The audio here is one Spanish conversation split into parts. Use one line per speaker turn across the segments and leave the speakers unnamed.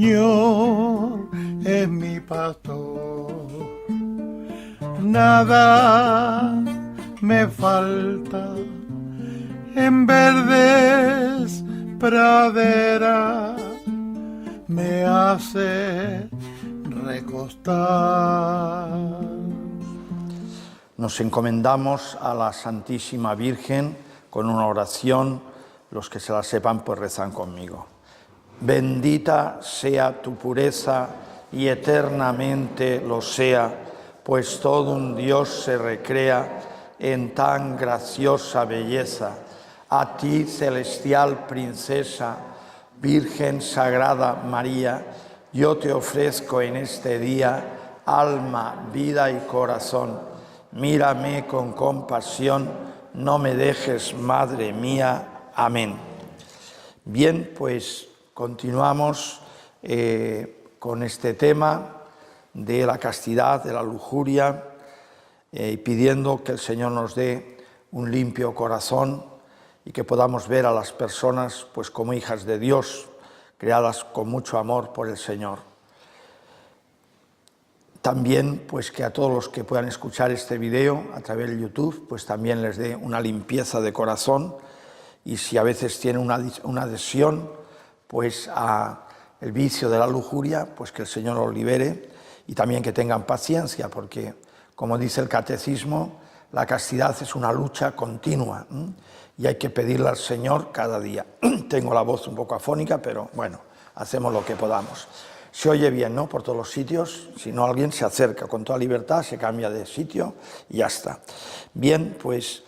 Señor es mi pastor, nada me falta, en verdes praderas me hace recostar.
Nos encomendamos a la Santísima Virgen con una oración. Los que se la sepan, pues rezan conmigo. Bendita sea tu pureza y eternamente lo sea, pues todo un Dios se recrea en tan graciosa belleza. A ti, celestial princesa, Virgen Sagrada María, yo te ofrezco en este día alma, vida y corazón. Mírame con compasión, no me dejes, Madre mía. Amén. Bien, pues continuamos con este tema de la castidad, de la lujuria, pidiendo que el Señor nos dé un limpio corazón y que podamos ver a las personas pues como hijas de Dios, creadas con mucho amor por el Señor. También pues que a todos los que puedan escuchar este video a través de YouTube, pues también les dé una limpieza de corazón, y si a veces tienen una adhesión pues a el vicio de la lujuria, pues que el Señor los libere, y también que tengan paciencia, porque como dice el Catecismo, la castidad es una lucha continua y hay que pedirle al Señor cada día. Tengo la voz un poco afónica, pero bueno, hacemos lo que podamos. Se oye bien, ¿no?, por todos los sitios. Si no, alguien se acerca con toda libertad, se cambia de sitio y ya está. Bien, pues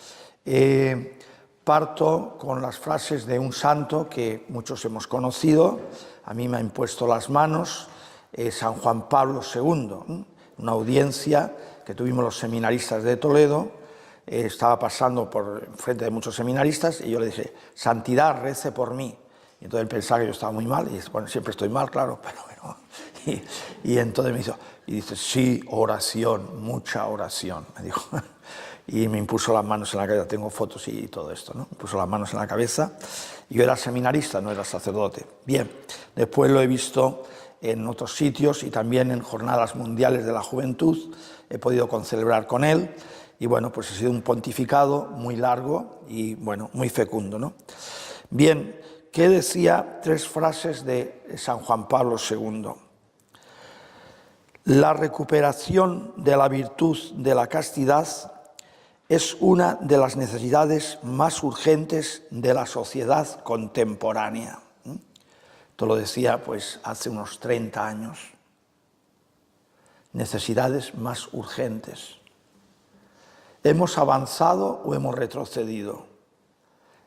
parto con las frases de un santo que muchos hemos conocido. A mí me ha impuesto las manos San Juan Pablo II, una audiencia que tuvimos los seminaristas de Toledo. Estaba pasando por frente de muchos seminaristas y yo le dije: santidad, rece por mí. Y entonces él pensaba que yo estaba muy mal, y dice: bueno, siempre estoy mal, claro, pero bueno. Y entonces me hizo, y dice: sí, oración, mucha oración, me dijo. Y me impuso las manos en la cabeza, tengo fotos y todo esto, ¿no? Me puso las manos en la cabeza. Yo era seminarista, no era sacerdote. Bien, después lo he visto en otros sitios y también en jornadas mundiales de la juventud, he podido concelebrar con él, y bueno, pues ha sido un pontificado muy largo y bueno, muy fecundo, ¿no? Bien, ¿qué decía? Tres frases de San Juan Pablo II. La recuperación de la virtud de la castidad es una de las necesidades más urgentes de la sociedad contemporánea. Esto lo decía pues hace unos 30 años. Necesidades más urgentes. ¿Hemos avanzado o hemos retrocedido?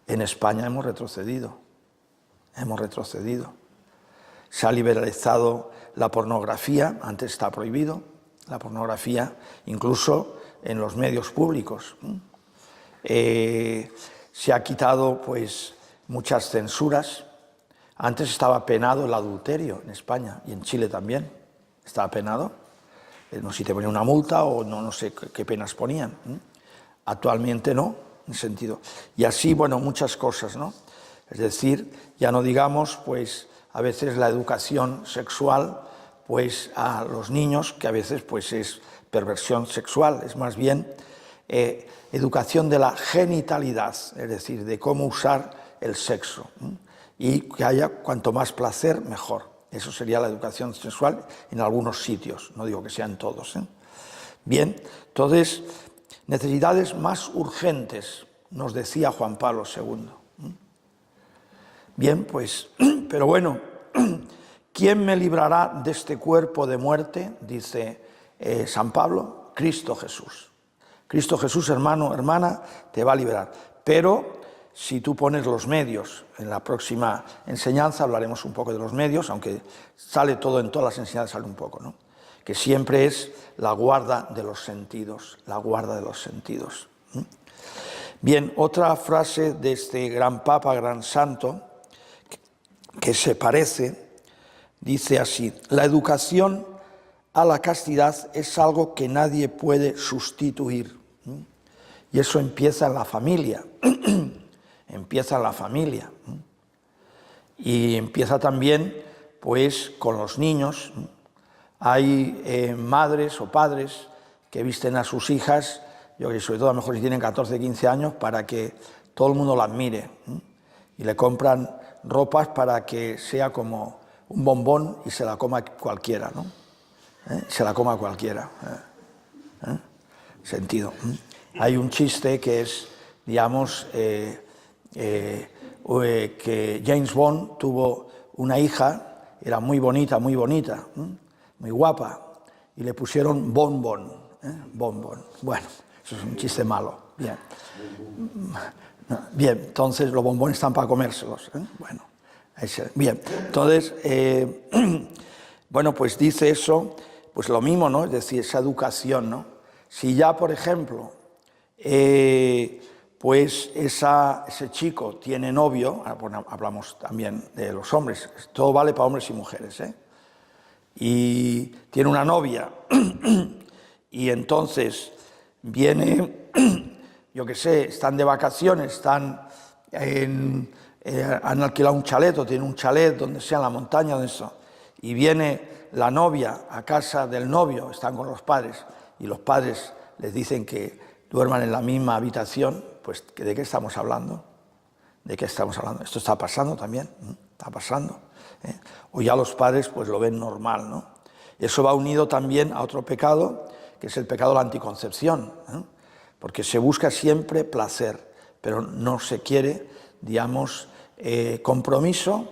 En España hemos retrocedido. Hemos retrocedido. Se ha liberalizado la pornografía, antes está prohibido la pornografía, incluso en los medios públicos. Se ha quitado pues muchas censuras. Antes estaba penado el adulterio en España y en Chile también. Estaba penado. No sé si te ponían una multa o no sé qué penas ponían. Actualmente no, en sentido. Y así, bueno, muchas cosas, ¿no? Es decir, ya no digamos, pues, a veces la educación sexual, pues, a los niños, que a veces, pues, es perversión sexual, es más bien educación de la genitalidad, es decir, de cómo usar el sexo, y que haya cuanto más placer, mejor. Eso sería la educación sexual en algunos sitios, no digo que sean todos. Bien, entonces, necesidades más urgentes, nos decía Juan Pablo II. Bien, pues, pero bueno, ¿quién me librará de este cuerpo de muerte? Dice San Pablo: Cristo Jesús. Cristo Jesús, hermano, hermana, te va a liberar. Pero si tú pones los medios, en la próxima enseñanza hablaremos un poco de los medios, aunque sale todo en todas las enseñanzas, sale un poco, ¿no? Que siempre es la guarda de los sentidos, la guarda de los sentidos. Bien, otra frase de este gran Papa, gran santo, que se parece, dice así: la educación a la castidad es algo que nadie puede sustituir. Y eso empieza en la familia, empieza en la familia. Y empieza también pues con los niños. Hay madres o padres que visten a sus hijas, yo creo que sobre todo a lo mejor si tienen 14, 15 años, para que todo el mundo las mire, y le compran ropas para que sea como un bombón y se la coma cualquiera, ¿no? Se la coma cualquiera. Sentido. Hay un chiste que es, digamos, que James Bond tuvo una hija, era muy bonita, muy guapa, y le pusieron Bonbon, Bonbon. Bueno, eso es un chiste malo. Bien. Bien, entonces los bombones están para comérselos. Bueno, bien, entonces, bueno, pues dice eso, pues lo mismo, ¿no? Es decir, esa educación, ¿no? Si ya, por ejemplo, pues ese chico tiene novio, bueno, hablamos también de los hombres, todo vale para hombres y mujeres, y tiene una novia, y entonces viene, yo qué sé, están de vacaciones, han alquilado un chalet o tienen un chalet donde sea en la montaña, donde eso, y viene la novia a casa del novio, están con los padres, y los padres les dicen que duerman en la misma habitación, pues ¿de qué estamos hablando? ¿De qué estamos hablando? Esto está pasando también, está pasando. O ya los padres pues lo ven normal, ¿no? Eso va unido también a otro pecado, que es el pecado de la anticoncepción, porque se busca siempre placer, pero no se quiere, digamos, compromiso,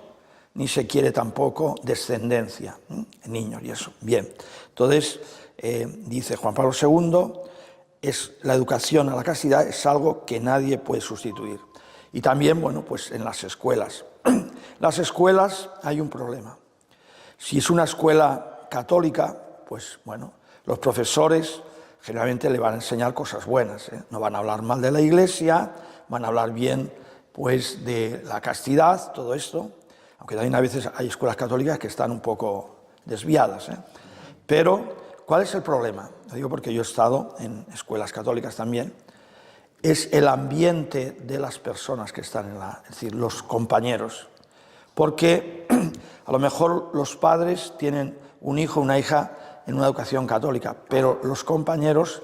ni se quiere tampoco descendencia en niños y eso. Bien, entonces dice Juan Pablo II, la educación a la castidad es algo que nadie puede sustituir. Y también, bueno, pues en las escuelas. Las escuelas hay un problema. Si es una escuela católica, pues bueno, los profesores generalmente le van a enseñar cosas buenas, no van a hablar mal de la Iglesia, van a hablar bien pues de la castidad, todo esto, aunque también a veces hay escuelas católicas que están un poco desviadas. Pero, ¿cuál es el problema? Lo digo porque yo he estado en escuelas católicas también. Es el ambiente de las personas que están es decir, los compañeros. Porque a lo mejor los padres tienen un hijo o una hija en una educación católica, pero los compañeros,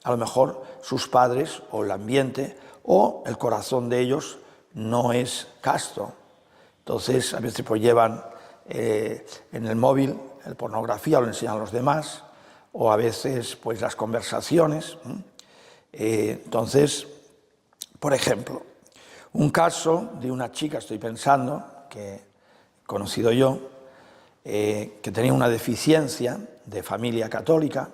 a lo mejor sus padres o el ambiente o el corazón de ellos no es casto. Entonces, a veces pues llevan en el móvil pornografía, lo enseñan a los demás, o a veces pues las conversaciones. Entonces, por ejemplo, un caso de una chica, estoy pensando, que he conocido yo, que tenía una deficiencia de familia católica,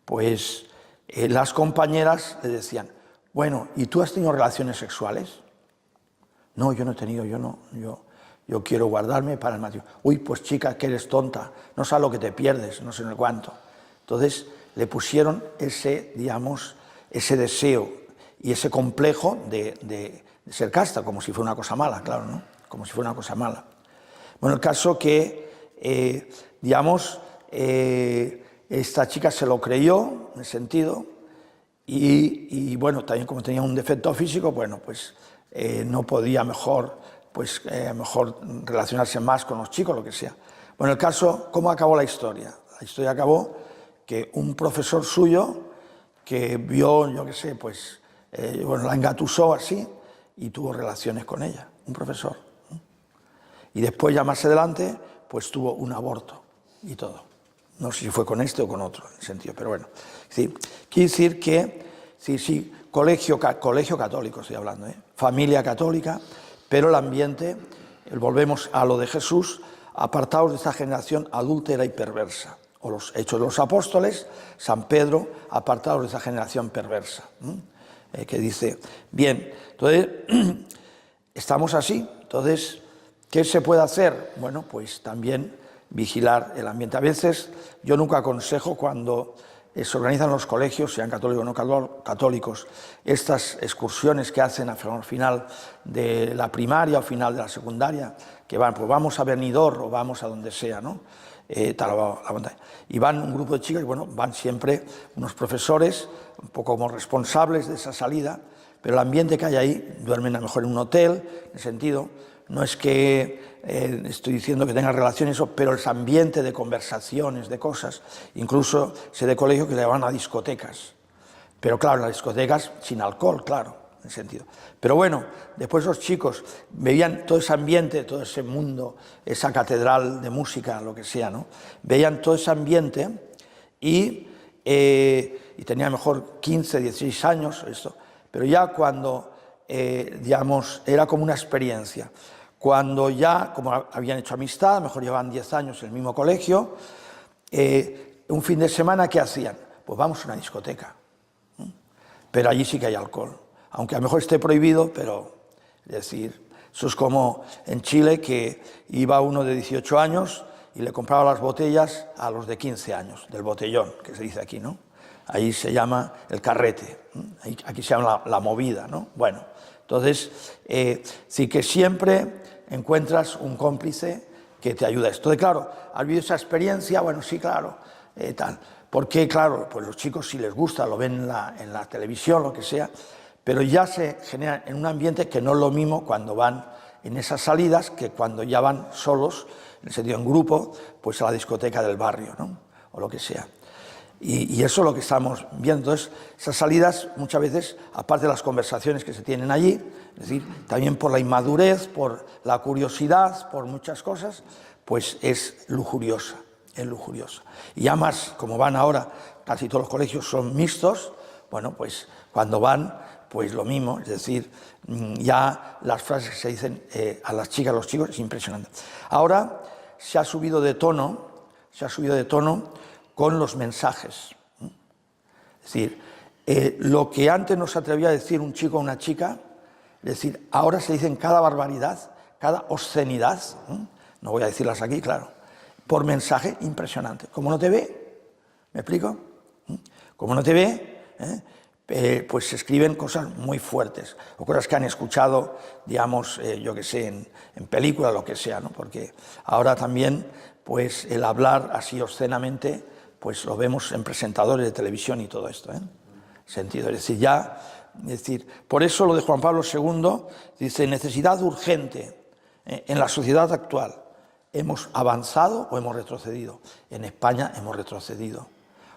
pues las compañeras le decían, bueno, ¿y tú has tenido relaciones sexuales? No, yo no he tenido, yo quiero guardarme para el matrimonio. Uy, pues chica, que eres tonta, no sabes lo que te pierdes, no sé en el cuánto. Entonces le pusieron digamos, ese deseo y ese complejo de ser casta, como si fuera una cosa mala, claro, ¿no? Como si fuera una cosa mala. Bueno, el caso que, digamos, esta chica se lo creyó, en ese sentido, y bueno, también como tenía un defecto físico, bueno, pues no podía mejor relacionarse más con los chicos, lo que sea. Bueno, el caso, ¿cómo acabó la historia? La historia acabó que un profesor suyo que vio, yo qué sé, pues, bueno, la engatusó así y tuvo relaciones con ella, un profesor. Y después, ya más adelante, pues tuvo un aborto y todo. No sé si fue con este o con otro, en el sentido, pero bueno. Sí, quiere decir que, sí, colegio católico estoy hablando, familia católica, pero el ambiente, volvemos a lo de Jesús, apartados de esta generación adúltera y perversa. O los Hechos de los Apóstoles, San Pedro, apartados de esa generación perversa. Que dice, bien, entonces, estamos así, entonces, ¿qué se puede hacer? Bueno, pues también vigilar el ambiente. A veces, yo nunca aconsejo cuando se organizan los colegios, sean católicos o no católicos, estas excursiones que hacen al final de la primaria o final de la secundaria, que van, pues vamos a Benidorm o vamos a donde sea, ¿no? Y van un grupo de chicas y bueno, van siempre unos profesores un poco como responsables de esa salida, pero el ambiente que hay ahí, duermen a lo mejor en un hotel, en el sentido, no es que estoy diciendo que tengan relaciones, pero el ambiente de conversaciones, de cosas, incluso sé de colegio que le van a discotecas, pero claro, las discotecas sin alcohol, claro, en ese sentido. Pero bueno, después los chicos veían todo ese ambiente, todo ese mundo, esa catedral de música, lo que sea, ¿no? Veían todo ese ambiente y tenía mejor 15, 16 años, esto, pero ya cuando, digamos, era como una experiencia. Cuando ya, como habían hecho amistad, mejor llevaban 10 años en el mismo colegio, un fin de semana, ¿qué hacían? Pues vamos a una discoteca. Pero allí sí que hay alcohol. Aunque a lo mejor esté prohibido, pero, es decir, eso es como en Chile, que iba uno de 18 años y le compraba las botellas a los de 15 años, del botellón, que se dice aquí, ¿no? Ahí se llama el carrete, aquí se llama la movida, ¿no? Bueno, entonces, sí que siempre encuentras un cómplice que te ayuda. Entonces, claro, ¿has vivido esa experiencia? Bueno, sí, claro, tal. Porque, claro, pues los chicos si les gusta, lo ven en la televisión, lo que sea, pero ya se genera en un ambiente que no es lo mismo cuando van en esas salidas que cuando ya van solos, en el sentido en grupo, pues a la discoteca del barrio, ¿no? O lo que sea. Y eso es lo que estamos viendo. Entonces, esas salidas muchas veces, aparte de las conversaciones que se tienen allí, es decir, también por la inmadurez, por la curiosidad, por muchas cosas, pues es lujuriosa, es lujuriosa. Y ya más, como van ahora, casi todos los colegios son mixtos, bueno, pues cuando van, pues lo mismo, es decir, ya las frases que se dicen a las chicas, a los chicos, es impresionante. Ahora se ha subido de tono con los mensajes. Es decir, lo que antes no se atrevía a decir un chico o una chica, es decir, ahora se dicen cada barbaridad, cada obscenidad, no voy a decirlas aquí, claro, por mensaje impresionante. Como no te ve, ¿me explico? Como no te ve, pues se escriben cosas muy fuertes, o cosas que han escuchado, digamos, yo que sé, en películas, lo que sea, ¿no? Porque ahora también, pues el hablar así obscenamente, pues lo vemos en presentadores de televisión y todo esto, sentido, es decir, ya, es decir, por eso lo de Juan Pablo II dice, necesidad urgente en la sociedad actual. ¿Hemos avanzado o hemos retrocedido? En España hemos retrocedido.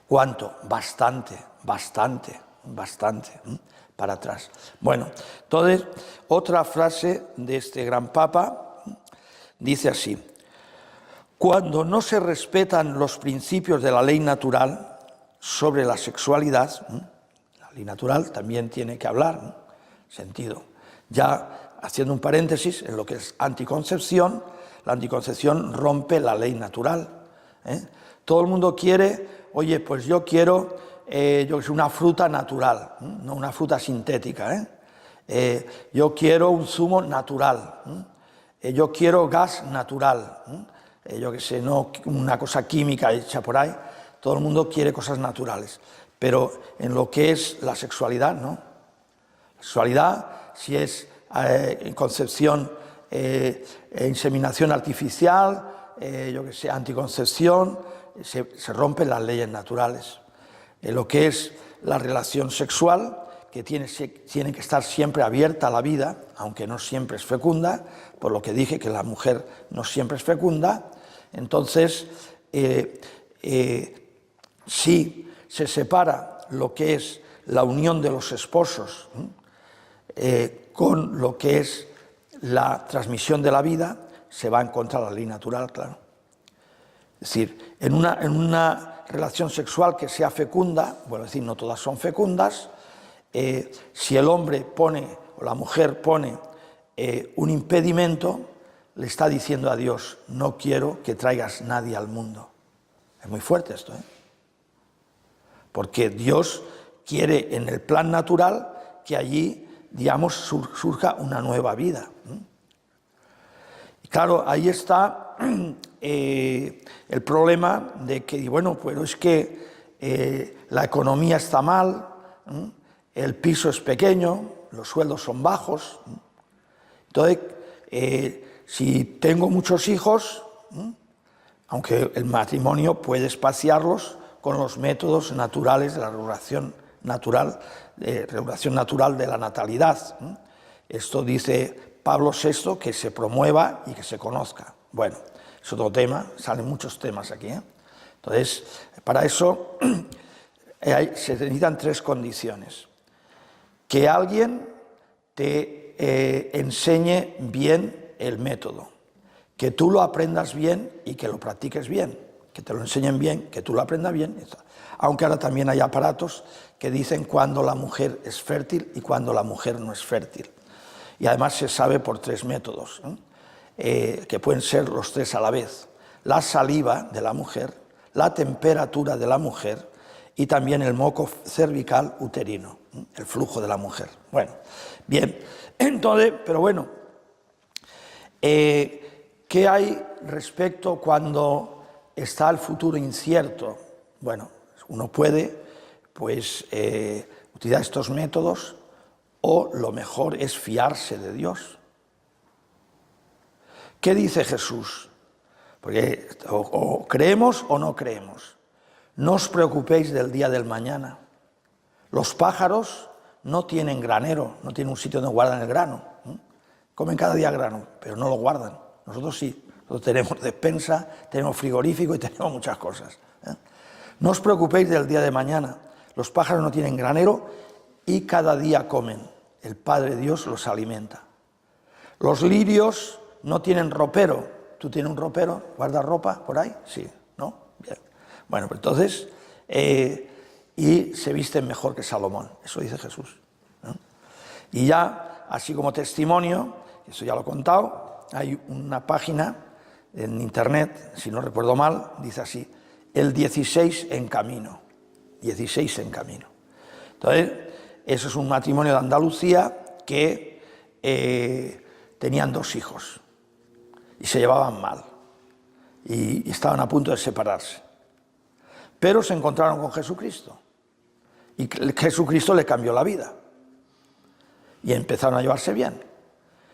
¿Cuánto? Bastante para atrás. Bueno, entonces, otra frase de este gran Papa dice así: cuando no se respetan los principios de la ley natural sobre la sexualidad, la ley natural también tiene que hablar, sentido. Ya haciendo un paréntesis en lo que es anticoncepción, la anticoncepción rompe la ley natural. Todo el mundo quiere, oye, pues yo quiero una fruta natural, no una fruta sintética. Yo quiero un zumo natural, yo quiero gas natural, yo que sé, no una cosa química hecha por ahí. Todo el mundo quiere cosas naturales, pero en lo que es la sexualidad, no. La sexualidad, si es concepción, inseminación artificial, yo que sé, anticoncepción, se rompen las leyes naturales. En lo que es la relación sexual, que tiene que estar siempre abierta a la vida, aunque no siempre es fecunda, por lo que dije que la mujer no siempre es fecunda. Entonces, si se separa lo que es la unión de los esposos con lo que es la transmisión de la vida, se va en contra de la ley natural, claro. Es decir, en una relación sexual que sea fecunda, bueno, es decir, no todas son fecundas, si el hombre pone o la mujer pone un impedimento, le está diciendo a Dios, no quiero que traigas nadie al mundo. Es muy fuerte esto, porque Dios quiere en el plan natural que allí, digamos, surja una nueva vida. Y claro, ahí está el problema de que, bueno, pues es que la economía está mal, el piso es pequeño, los sueldos son bajos. Entonces, si tengo muchos hijos, aunque el matrimonio puede espaciarlos con los métodos naturales de la relación natural, regulación natural de la natalidad. Esto dice Pablo VI, que se promueva y que se conozca. Bueno, es otro tema, salen muchos temas aquí. Entonces, para eso se necesitan 3 condiciones. Que alguien te enseñe bien el método, que tú lo aprendas bien y que lo practiques bien, que te lo enseñen bien, que tú lo aprendas bien. Aunque ahora también hay aparatos que dicen cuándo la mujer es fértil y cuándo la mujer no es fértil. Y además se sabe por 3 métodos, que pueden ser los 3 a la vez. La saliva de la mujer, la temperatura de la mujer y también el moco cervical uterino, el flujo de la mujer. Bueno, bien, entonces, pero bueno, ¿qué hay respecto cuando está el futuro incierto? Bueno, uno puede pues, utilizar estos métodos, o lo mejor es fiarse de Dios. ¿Qué dice Jesús? Porque o creemos o no creemos. No os preocupéis del día del mañana. Los pájaros no tienen granero, no tienen un sitio donde guardan el grano. Comen cada día grano, pero no lo guardan. Nosotros sí. Nosotros tenemos despensa, tenemos frigorífico y tenemos muchas cosas. No os preocupéis del día de mañana. Los pájaros no tienen granero y cada día comen. El Padre Dios los alimenta. Los lirios no tienen ropero. ¿Tú tienes un ropero? ¿Guardas ropa por ahí? Sí, ¿no? Bien. Bueno, pues entonces, y se visten mejor que Salomón. Eso dice Jesús, ¿no? Y ya, así como testimonio, eso ya lo he contado, hay una página en internet, si no recuerdo mal, dice así: el 16 en camino. 16 en camino. Entonces, eso es un matrimonio de Andalucía que tenían 2 hijos y se llevaban mal y estaban a punto de separarse. Pero se encontraron con Jesucristo y Jesucristo le cambió la vida y empezaron a llevarse bien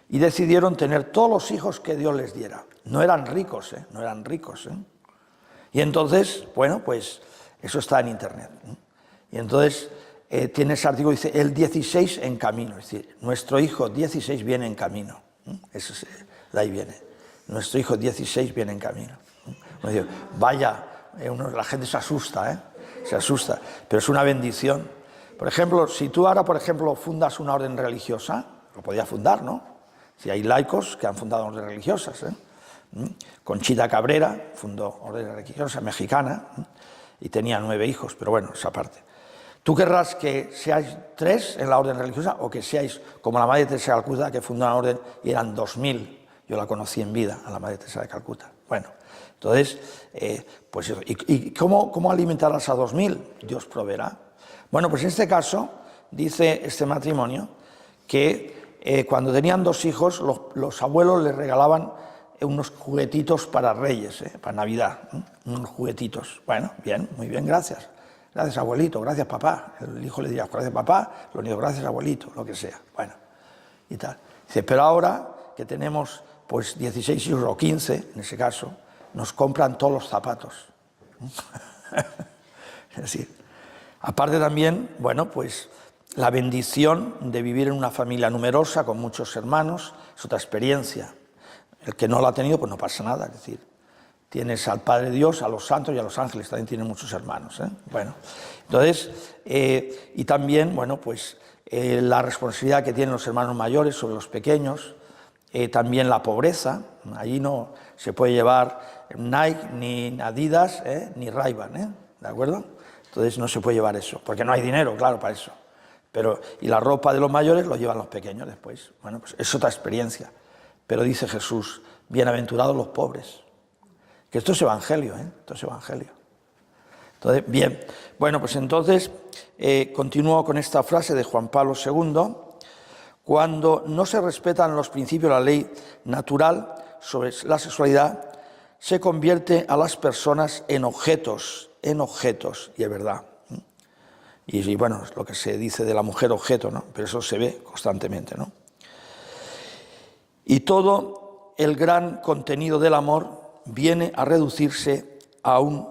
y decidieron tener todos los hijos que Dios les diera. No eran ricos, no eran ricos. Y entonces, bueno, pues eso está en internet. Y entonces tiene ese artículo, dice, el 16 en camino. Es decir, nuestro hijo 16 viene en camino. Eso es, de ahí viene. Nuestro hijo 16 viene en camino. Dice, vaya, la gente se asusta, se asusta, pero es una bendición. Por ejemplo, si tú ahora, por ejemplo, fundas una orden religiosa, lo podías fundar, ¿no? Si hay laicos que han fundado órdenes religiosas, Conchita Cabrera fundó orden religiosa mexicana y tenía 9 hijos, pero bueno, esa parte. ¿Tú querrás que seáis 3 en la orden religiosa o que seáis como la Madre Teresa de Calcuta, que fundó una orden y eran 2000? Yo la conocí en vida, a la Madre Teresa de Calcuta. Bueno, entonces, pues eso. ¿Y cómo alimentarás a 2000? Dios proveerá. Bueno, pues en este caso, dice este matrimonio, que cuando tenían 2 hijos, los abuelos les regalaban unos juguetitos para Reyes, para Navidad, unos juguetitos. Bueno, bien, muy bien, gracias. Gracias, abuelito, gracias, papá. El hijo le dirá, gracias, papá, los niños, gracias, abuelito, lo que sea. Bueno, y tal. Dice, pero ahora que tenemos pues 16 hijos o 15, en ese caso, nos compran todos los zapatos. Es decir, aparte también, bueno, pues la bendición de vivir en una familia numerosa, con muchos hermanos, es otra experiencia. El que no la ha tenido, pues no pasa nada, es decir, tienes al Padre Dios, a los santos y a los ángeles, también tienen muchos hermanos, Bueno, entonces, y también, bueno, pues la responsabilidad que tienen los hermanos mayores sobre los pequeños, también la pobreza, allí no se puede llevar Nike, ni Adidas, ni Ray-Ban, ¿de acuerdo? Entonces no se puede llevar eso, porque no hay dinero, claro, para eso. Pero, y la ropa de los mayores lo llevan los pequeños después. Bueno, pues es otra experiencia. Pero dice Jesús, bienaventurados los pobres. Que esto es evangelio, esto es evangelio. Entonces, bien, bueno, pues entonces continúo con esta frase de Juan Pablo II. Cuando no se respetan los principios de la ley natural sobre la sexualidad, se convierte a las personas en objetos, y es verdad. Y bueno, es lo que se dice de la mujer objeto, ¿no? Pero eso se ve constantemente, ¿no? Y todo el gran contenido del amor viene a reducirse a un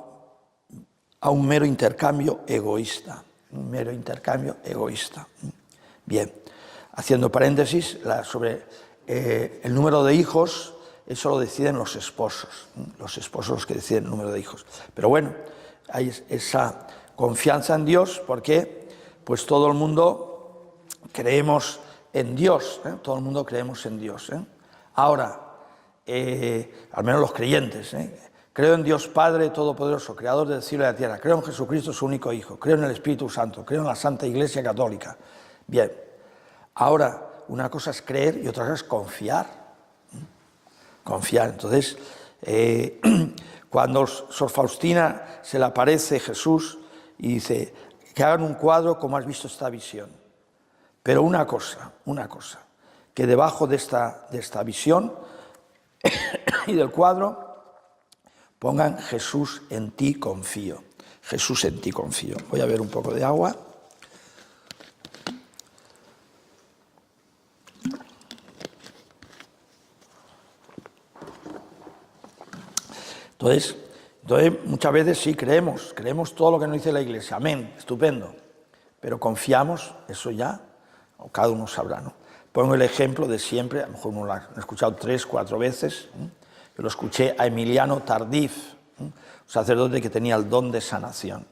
mero intercambio egoísta. un mero intercambio egoísta. Bien, haciendo paréntesis, sobre el número de hijos, eso lo deciden los esposos los que deciden el número de hijos. Pero bueno, hay esa confianza en Dios porque pues todo el mundo creemos en Dios, todo el mundo creemos en Dios. Ahora, al menos los creyentes, creo en Dios Padre Todopoderoso, Creador del cielo y de la tierra, creo en Jesucristo, su único Hijo, creo en el Espíritu Santo, creo en la Santa Iglesia Católica. Bien, ahora, una cosa es creer y otra cosa es confiar. Confiar. Entonces, cuando Sor Faustina se le aparece Jesús y dice que hagan un cuadro como has visto esta visión. Pero una cosa, que debajo de esta visión y del cuadro pongan Jesús en ti confío. Jesús en ti confío. Voy a ver un poco de agua. Entonces, muchas veces sí creemos todo lo que nos dice la Iglesia, amén, estupendo, pero confiamos, eso ya, o cada uno sabrá, ¿no? Pongo el ejemplo de siempre, a lo mejor lo he escuchado 3, 4 veces, yo lo escuché a Emiliano Tardif, un sacerdote que tenía el don de sanación,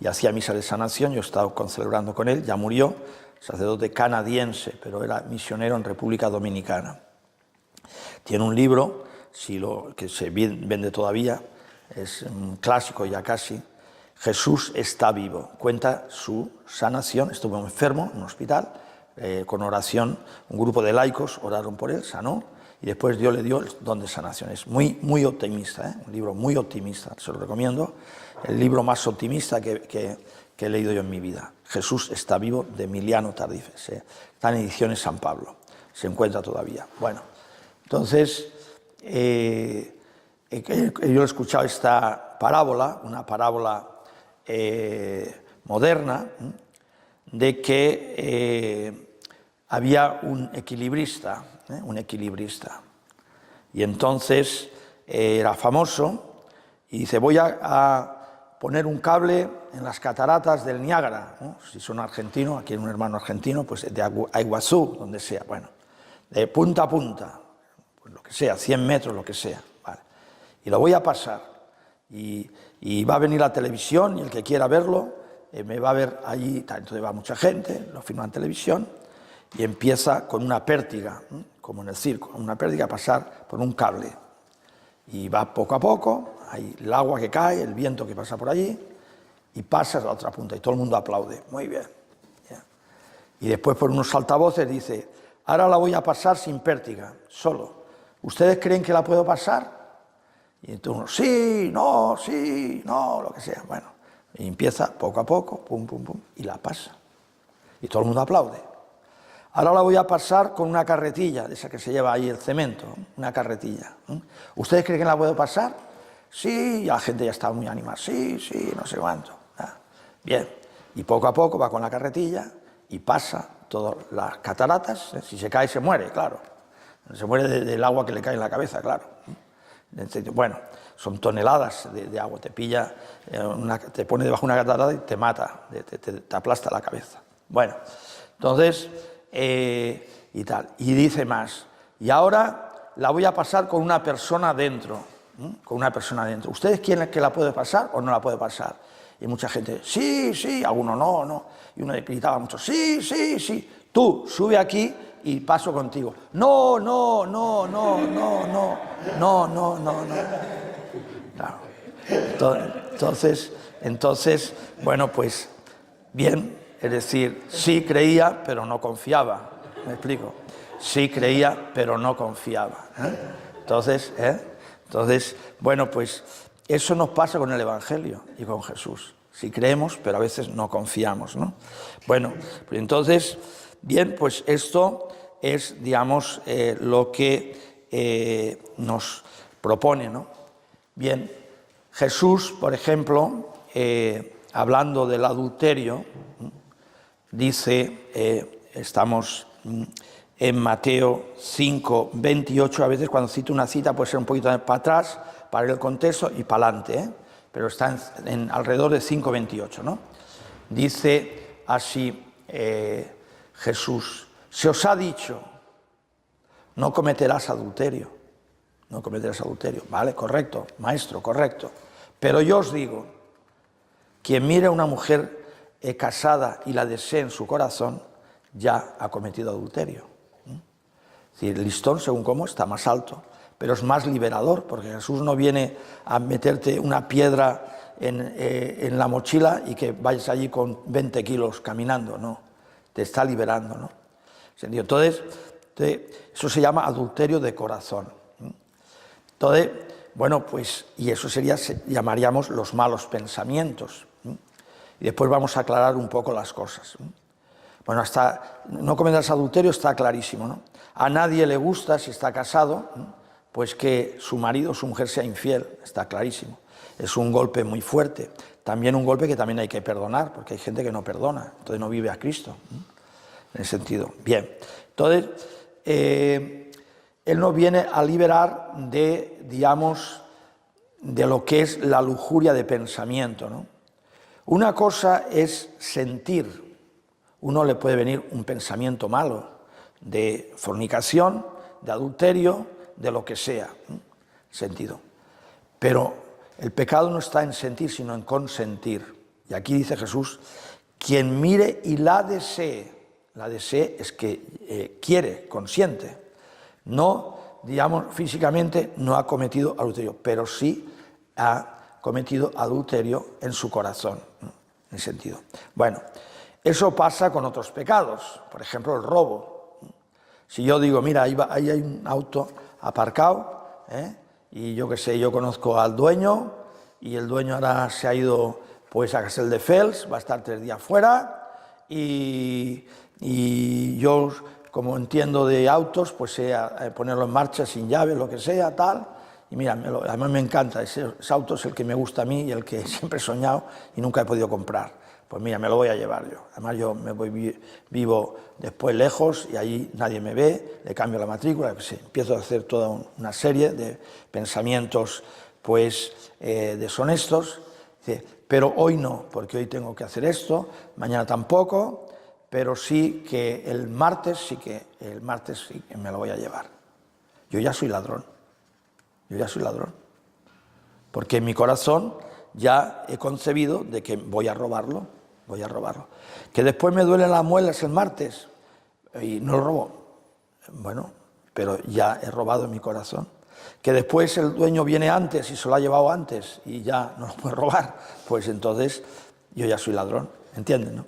y hacía misa de sanación, yo he estado celebrando con él, ya murió, sacerdote canadiense, pero era misionero en República Dominicana. Tiene un libro, que se vende todavía, es un clásico ya casi, Jesús está vivo. Cuenta su sanación, estuvo enfermo en un hospital, con oración, un grupo de laicos oraron por él, sanó, y después Dios le dio el don de sanación. Es muy, muy optimista, un libro muy optimista, se lo recomiendo, el libro más optimista que he leído yo en mi vida. Jesús está vivo, de Emiliano Tardif, está en ediciones San Pablo, se encuentra todavía. Bueno, entonces, yo he escuchado esta parábola, una parábola moderna, de que había un equilibrista, y entonces era famoso, y dice, voy a poner un cable en las cataratas del Niágara, ¿no? Si son argentinos, aquí hay un hermano argentino, pues de Iguazú, donde sea, bueno, de punta a punta, pues lo que sea, 100 metros, lo que sea, vale. Y lo voy a pasar, y va a venir la televisión, y el que quiera verlo, me va a ver allí, entonces va mucha gente, lo filma en televisión, y empieza con una pértiga, como en el circo, una pértiga a pasar por un cable, y va poco a poco, hay el agua que cae, el viento que pasa por allí, y pasa a la otra punta, y todo el mundo aplaude, muy bien. ¿Ya? Y después por unos altavoces dice, ahora la voy a pasar sin pértiga, solo. ¿Ustedes creen que la puedo pasar? Y entonces uno, sí, no, lo que sea. Bueno, y empieza poco a poco, pum, pum, pum, y la pasa. Y todo el mundo aplaude. Ahora la voy a pasar con una carretilla, de esa que se lleva ahí el cemento, una carretilla. ¿Ustedes creen que la puedo pasar? Sí, y la gente ya está muy animada. Sí, no sé cuánto. Bien, y poco a poco va con la carretilla y pasa todas las cataratas. Si se cae, se muere, claro. Se muere del agua que le cae en la cabeza, claro. Bueno, son toneladas de agua. Te pilla, te pone debajo de una catarata y te mata, te aplasta la cabeza. Bueno, entonces, y tal. Y dice más, y ahora la voy a pasar con una persona dentro. Con una persona dentro. ¿Ustedes quieren que la puede pasar o no la puede pasar? Y mucha gente, sí, alguno no. Y uno gritaba mucho, sí. Tú, sube aquí y paso contigo. No. Claro. Entonces, bueno, pues, bien, es decir, sí creía, pero no confiaba. ¿Me explico? Sí creía, pero no confiaba. Entonces, bueno, pues eso nos pasa con el Evangelio y con Jesús. Sí creemos, pero a veces no confiamos, ¿no? Bueno, pues entonces, bien, pues esto es, digamos, lo que nos propone, ¿no? Bien, Jesús, por ejemplo, hablando del adulterio, dice, estamos en Mateo 5, 28, a veces cuando cito una cita puede ser un poquito para atrás, para el contexto y para adelante, pero está en alrededor de 5, 28, ¿no? Dice así Jesús: se os ha dicho, no cometerás adulterio. No cometerás adulterio. Vale, correcto, maestro, correcto. Pero yo os digo, quien mire a una mujer casada y la desee en su corazón, ya ha cometido adulterio. Es decir, el listón, según cómo, está más alto, pero es más liberador, porque Jesús no viene a meterte una piedra en la mochila y que vayas allí con 20 kilos caminando, no, te está liberando, ¿no? Entonces, eso se llama adulterio de corazón. Entonces, bueno, pues, y eso llamaríamos los malos pensamientos. Y después vamos a aclarar un poco las cosas. Bueno, hasta no cometerás adulterio está clarísimo, ¿no? A nadie le gusta, si está casado, pues que su marido o su mujer sea infiel, está clarísimo. Es un golpe muy fuerte, también un golpe que también hay que perdonar, porque hay gente que no perdona, entonces no vive a Cristo, en ese sentido. Bien, entonces, Él nos viene a liberar de, digamos, de lo que es la lujuria de pensamiento, ¿no? Una cosa es sentir. Uno le puede venir un pensamiento malo de fornicación, de adulterio, de lo que sea, sentido. Pero el pecado no está en sentir, sino en consentir. Y aquí dice Jesús, quien mire y la desee es que quiere, consiente. No, digamos, físicamente no ha cometido adulterio, pero sí ha cometido adulterio en su corazón, en ese sentido. Bueno, eso pasa con otros pecados, por ejemplo el robo. Si yo digo, mira, ahí hay un auto aparcado, y yo qué sé, yo conozco al dueño, y el dueño ahora se ha ido pues a Castelldefels, va a estar 3 días fuera, y yo, como entiendo de autos, pues sé ponerlo en marcha sin llave, lo que sea, tal. Y mira, además me encanta, ese auto es el que me gusta a mí y el que siempre he soñado y nunca he podido comprar. Pues mira, me lo voy a llevar yo. Además yo vivo después lejos y allí nadie me ve, le cambio la matrícula, empiezo a hacer toda una serie de pensamientos pues deshonestos. Pero hoy no, porque hoy tengo que hacer esto, mañana tampoco, pero sí que el martes sí que me lo voy a llevar. Yo ya soy ladrón. Porque en mi corazón ya he concebido de que voy a robarlo. Que después me duelen las muelas el martes y no lo robo. Bueno, pero ya he robado en mi corazón. Que después el dueño viene antes y se lo ha llevado antes y ya no lo puede robar, pues entonces yo ya soy ladrón, ¿entienden, no?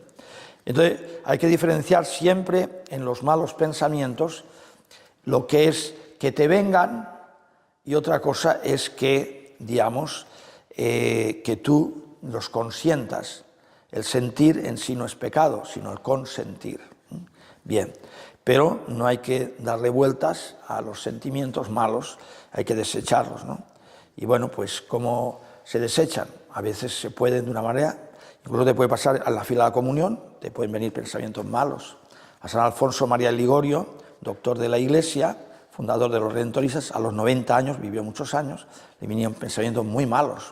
Entonces hay que diferenciar siempre en los malos pensamientos lo que es que te vengan y otra cosa es que, digamos, que tú los consientas. El sentir en sí no es pecado, sino el consentir. Bien, pero no hay que darle vueltas a los sentimientos malos, hay que desecharlos, ¿no? Y bueno, pues ¿cómo se desechan? A veces se pueden de una manera, incluso te puede pasar a la fila de la comunión, te pueden venir pensamientos malos. A San Alfonso María de Ligorio, doctor de la Iglesia, fundador de los Redentoristas, a los 90 años, vivió muchos años, le vinieron pensamientos muy malos,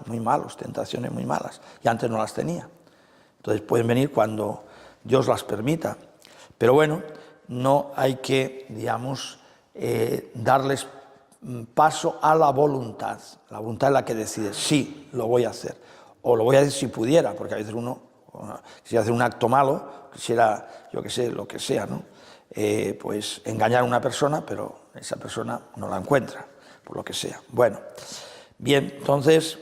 tentaciones muy malas, y antes no las tenía. Entonces pueden venir cuando Dios las permita. Pero bueno, no hay que, digamos, darles paso a la voluntad. La voluntad es la que decide, sí, lo voy a hacer. O lo voy a hacer si pudiera, porque a veces uno quisiera hacer un acto malo, quisiera, yo qué sé, lo que sea, ¿no? Pues engañar a una persona, pero esa persona no la encuentra, por lo que sea. Bueno, bien, entonces,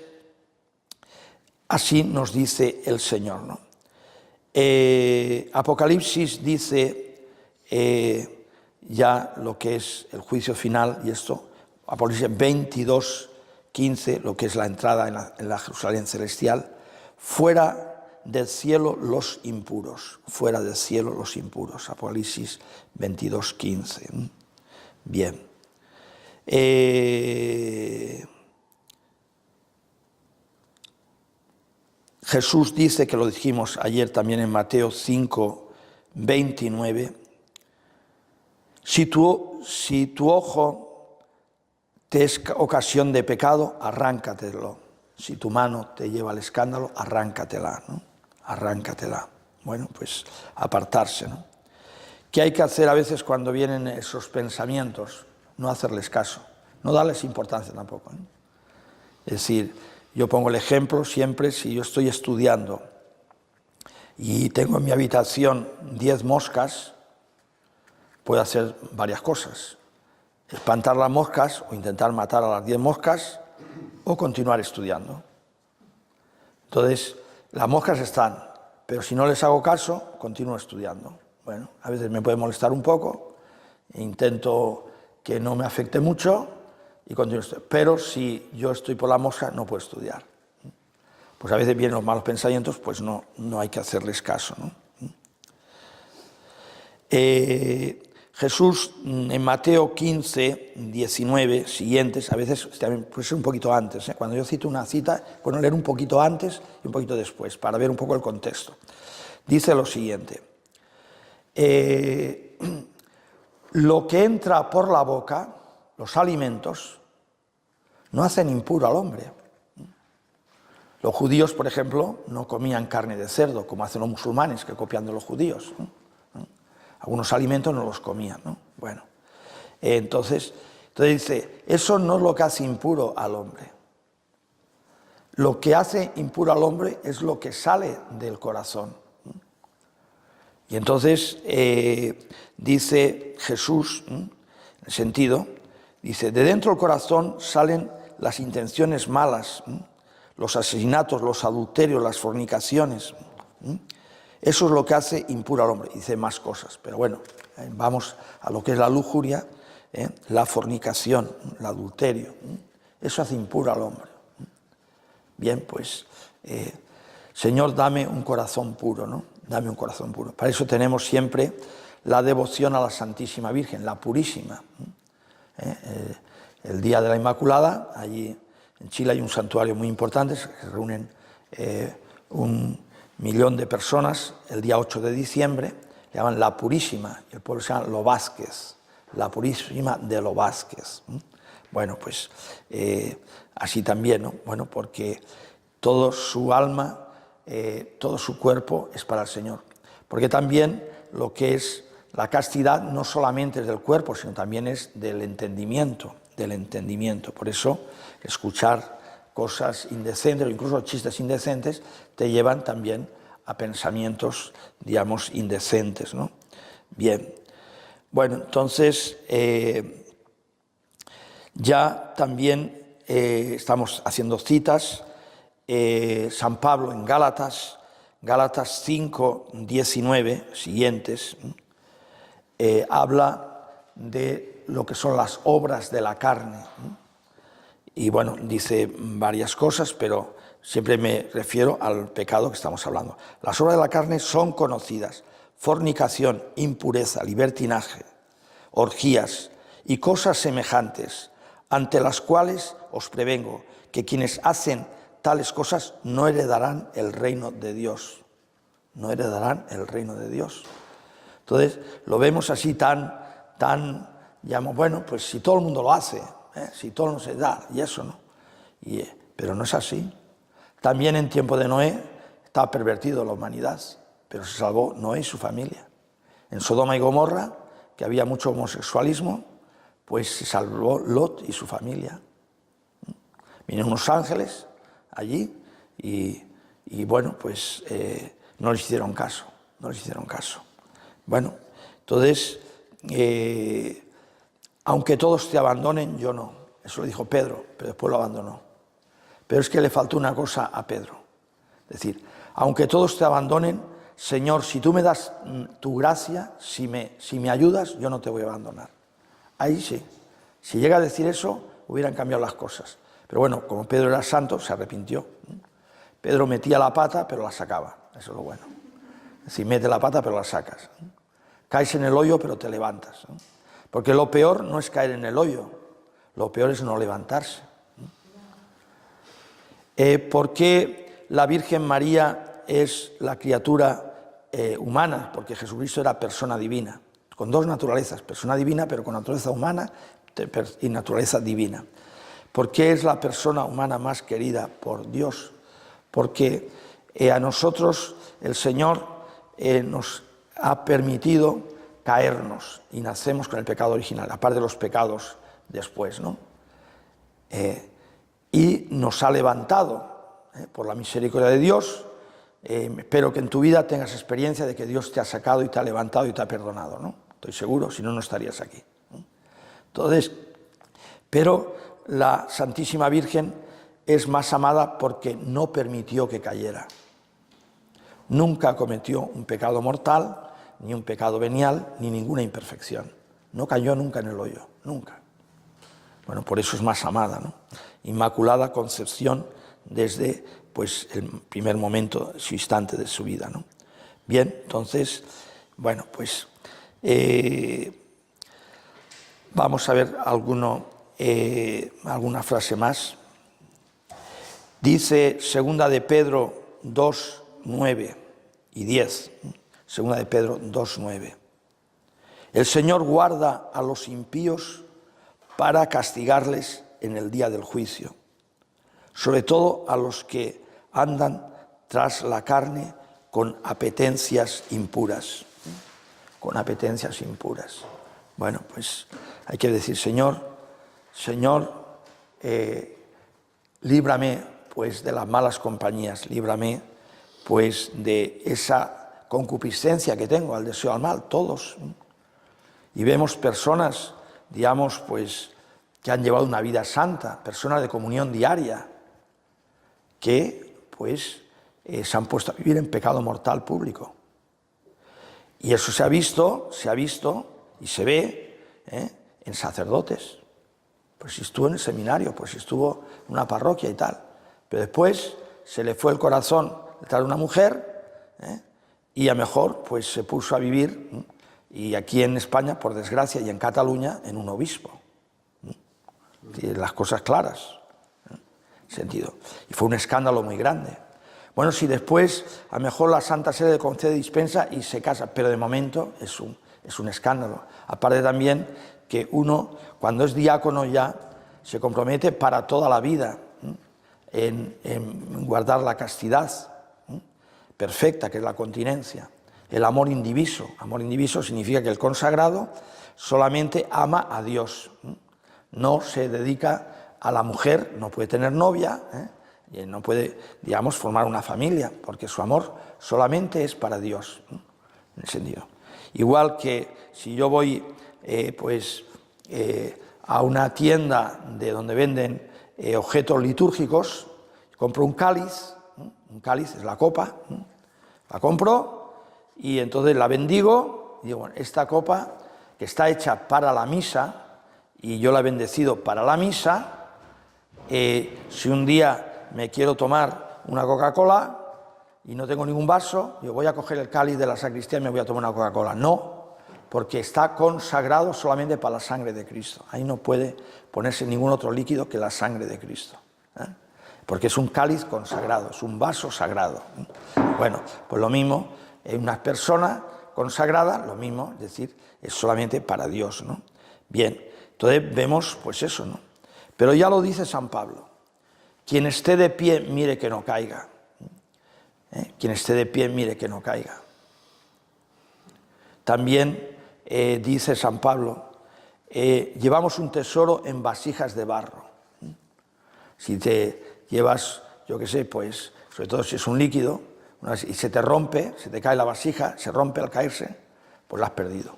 así nos dice el Señor, ¿no? Apocalipsis dice ya lo que es el juicio final, y esto, Apocalipsis 22:15, lo que es la entrada en la Jerusalén celestial, fuera del cielo los impuros, fuera del cielo los impuros, Apocalipsis 22:15. Bien. Jesús dice, que lo dijimos ayer también en Mateo 5:29, si tu ojo te es ocasión de pecado, arráncatelo. Si tu mano te lleva al escándalo, arráncatela, ¿no? Arráncatela. Bueno, pues apartarse, ¿no? ¿Qué hay que hacer a veces cuando vienen esos pensamientos? No hacerles caso, no darles importancia tampoco, ¿no? Es decir, yo pongo el ejemplo siempre, si yo estoy estudiando y tengo en mi habitación 10 moscas, puedo hacer varias cosas. Espantar las moscas o intentar matar a las 10 moscas o continuar estudiando. Entonces, las moscas están, pero si no les hago caso, continúo estudiando. Bueno, a veces me puede molestar un poco, intento que no me afecte mucho y continúo estudiando. Pero si yo estoy por la mosca, no puedo estudiar. Pues a veces vienen los malos pensamientos, pues no hay que hacerles caso, ¿no? Jesús en Mateo 15, 19, siguientes, a veces también puede ser un poquito antes, cuando yo cito una cita, bueno, leer un poquito antes y un poquito después, para ver un poco el contexto. Dice lo siguiente, lo que entra por la boca, los alimentos, no hacen impuro al hombre. Los judíos, por ejemplo, no comían carne de cerdo, como hacen los musulmanes, que copian de los judíos, ¿no? Algunos alimentos no los comían, ¿no? Bueno, entonces dice, eso no es lo que hace impuro al hombre. Lo que hace impuro al hombre es lo que sale del corazón. Y entonces dice Jesús, en el sentido, dice, de dentro del corazón salen las intenciones malas, los asesinatos, los adulterios, las fornicaciones. Eso es lo que hace impuro al hombre. Dice más cosas, pero bueno, vamos a lo que es la lujuria, la fornicación, el adulterio. Eso hace impuro al hombre. Bien, pues, Señor, dame un corazón puro, ¿no? Dame un corazón puro. Para eso tenemos siempre la devoción a la Santísima Virgen, la Purísima. El Día de la Inmaculada, allí en Chile hay un santuario muy importante, se reúnen 1.000.000 de personas el día 8 de diciembre, le llaman la Purísima, y el pueblo se llama Lo Vázquez, la Purísima de Lo Vázquez. Bueno, pues así también, ¿no? Bueno, porque todo su alma, todo su cuerpo es para el Señor. Porque también lo que es la castidad no solamente es del cuerpo, sino también es del entendimiento, Por eso, escuchar cosas indecentes o incluso chistes indecentes te llevan también a pensamientos, digamos, indecentes, ¿no? Bien, bueno, entonces ya también estamos haciendo citas. San Pablo en Gálatas 5, 19, siguientes, habla de lo que son las obras de la carne. Y bueno, dice varias cosas, pero siempre me refiero al pecado que estamos hablando. Las obras de la carne son conocidas: fornicación, impureza, libertinaje, orgías y cosas semejantes, ante las cuales os prevengo que quienes hacen tales cosas no heredarán el reino de Dios. No heredarán el reino de Dios. Entonces, lo vemos así tan, digamos, bueno, pues si todo el mundo lo hace, si todo no se da, y eso, ¿no? Pero no es así. También en tiempo de Noé estaba pervertido la humanidad, pero se salvó Noé y su familia. En Sodoma y Gomorra, que había mucho homosexualismo, pues se salvó Lot y su familia. Vinieron unos ángeles allí y bueno, pues no les hicieron caso, Bueno, entonces, aunque todos te abandonen, yo no. Eso lo dijo Pedro, pero después lo abandonó. Pero es que le faltó una cosa a Pedro. Es decir, aunque todos te abandonen, Señor, si tú me das tu gracia, si me ayudas, yo no te voy a abandonar. Ahí sí. Si llega a decir eso, hubieran cambiado las cosas. Pero bueno, como Pedro era santo, se arrepintió. Pedro metía la pata, pero la sacaba. Eso es lo bueno. Es decir, mete la pata, pero la sacas. Caes en el hoyo, pero te levantas. Porque lo peor no es caer en el hoyo, lo peor es no levantarse. ¿Por qué la Virgen María es la criatura humana? Porque Jesucristo era persona divina, con dos naturalezas, persona divina, pero con naturaleza humana y naturaleza divina. ¿Por qué es la persona humana más querida por Dios? Porque a nosotros el Señor nos ha permitido caernos y nacemos con el pecado original, aparte de los pecados después, ¿no? Y nos ha levantado por la misericordia de Dios. Espero que en tu vida tengas experiencia de que Dios te ha sacado y te ha levantado y te ha perdonado, ¿no? Estoy seguro, si no, no estarías aquí, ¿no? Entonces, pero la Santísima Virgen es más amada porque no permitió que cayera. Nunca cometió un pecado mortal, ni un pecado venial, ni ninguna imperfección. No cayó nunca en el hoyo, nunca. Bueno, por eso es más amada, ¿no? Inmaculada Concepción desde pues, el primer momento, su instante de su vida, ¿no? Bien, entonces, bueno, pues vamos a ver alguna frase más. Dice 2 de Pedro 2, 9 y 10. 2 de Pedro 2, 9. El Señor guarda a los impíos para castigarles en el día del juicio, sobre todo a los que andan tras la carne con apetencias impuras. Con apetencias impuras. Bueno, pues hay que decir, Señor, líbrame pues de las malas compañías, líbrame pues de esa concupiscencia que tengo, al deseo al mal, todos. Y vemos personas, digamos, pues que han llevado una vida santa, personas de comunión diaria, que pues se han puesto a vivir en pecado mortal público. Y eso se ha visto y se ve en sacerdotes. Pues si estuvo en el seminario, pues si estuvo en una parroquia y tal. Pero después se le fue el corazón detrás de una mujer y a lo mejor pues se puso a vivir, y aquí en España, por desgracia, y en Cataluña, en un obispo. Las cosas claras, sentido. Y fue un escándalo muy grande. Bueno, si después a lo mejor la Santa Sede le concede dispensa y se casa, pero de momento es un escándalo. Aparte también que uno, cuando es diácono ya, se compromete para toda la vida en guardar la castidad perfecta, que es la continencia. El amor indiviso. Amor indiviso significa que el consagrado solamente ama a Dios. No se dedica a la mujer, no puede tener novia, y no puede, digamos, formar una familia, porque su amor solamente es para Dios, en ese sentido. Igual que si yo voy a una tienda de donde venden objetos litúrgicos, compro un cáliz es la copa, la compro y entonces la bendigo, y digo, bueno, esta copa que está hecha para la misa, y yo la he bendecido para la misa, si un día me quiero tomar una Coca-Cola y no tengo ningún vaso, yo voy a coger el cáliz de la sacristía y me voy a tomar una Coca-Cola. No, porque está consagrado solamente para la sangre de Cristo. Ahí no puede ponerse ningún otro líquido que la sangre de Cristo, porque es un cáliz consagrado, es un vaso sagrado. Bueno, pues lo mismo, una persona consagrada, lo mismo, es decir, es solamente para Dios, ¿no? Bien, entonces vemos pues eso, ¿no? Pero ya lo dice San Pablo, quien esté de pie mire que no caiga, quien esté de pie mire que no caiga. También dice San Pablo, llevamos un tesoro en vasijas de barro. Si te llevas, yo qué sé, pues, sobre todo si es un líquido, y se te rompe, se te cae la vasija, se rompe al caerse, pues la has perdido.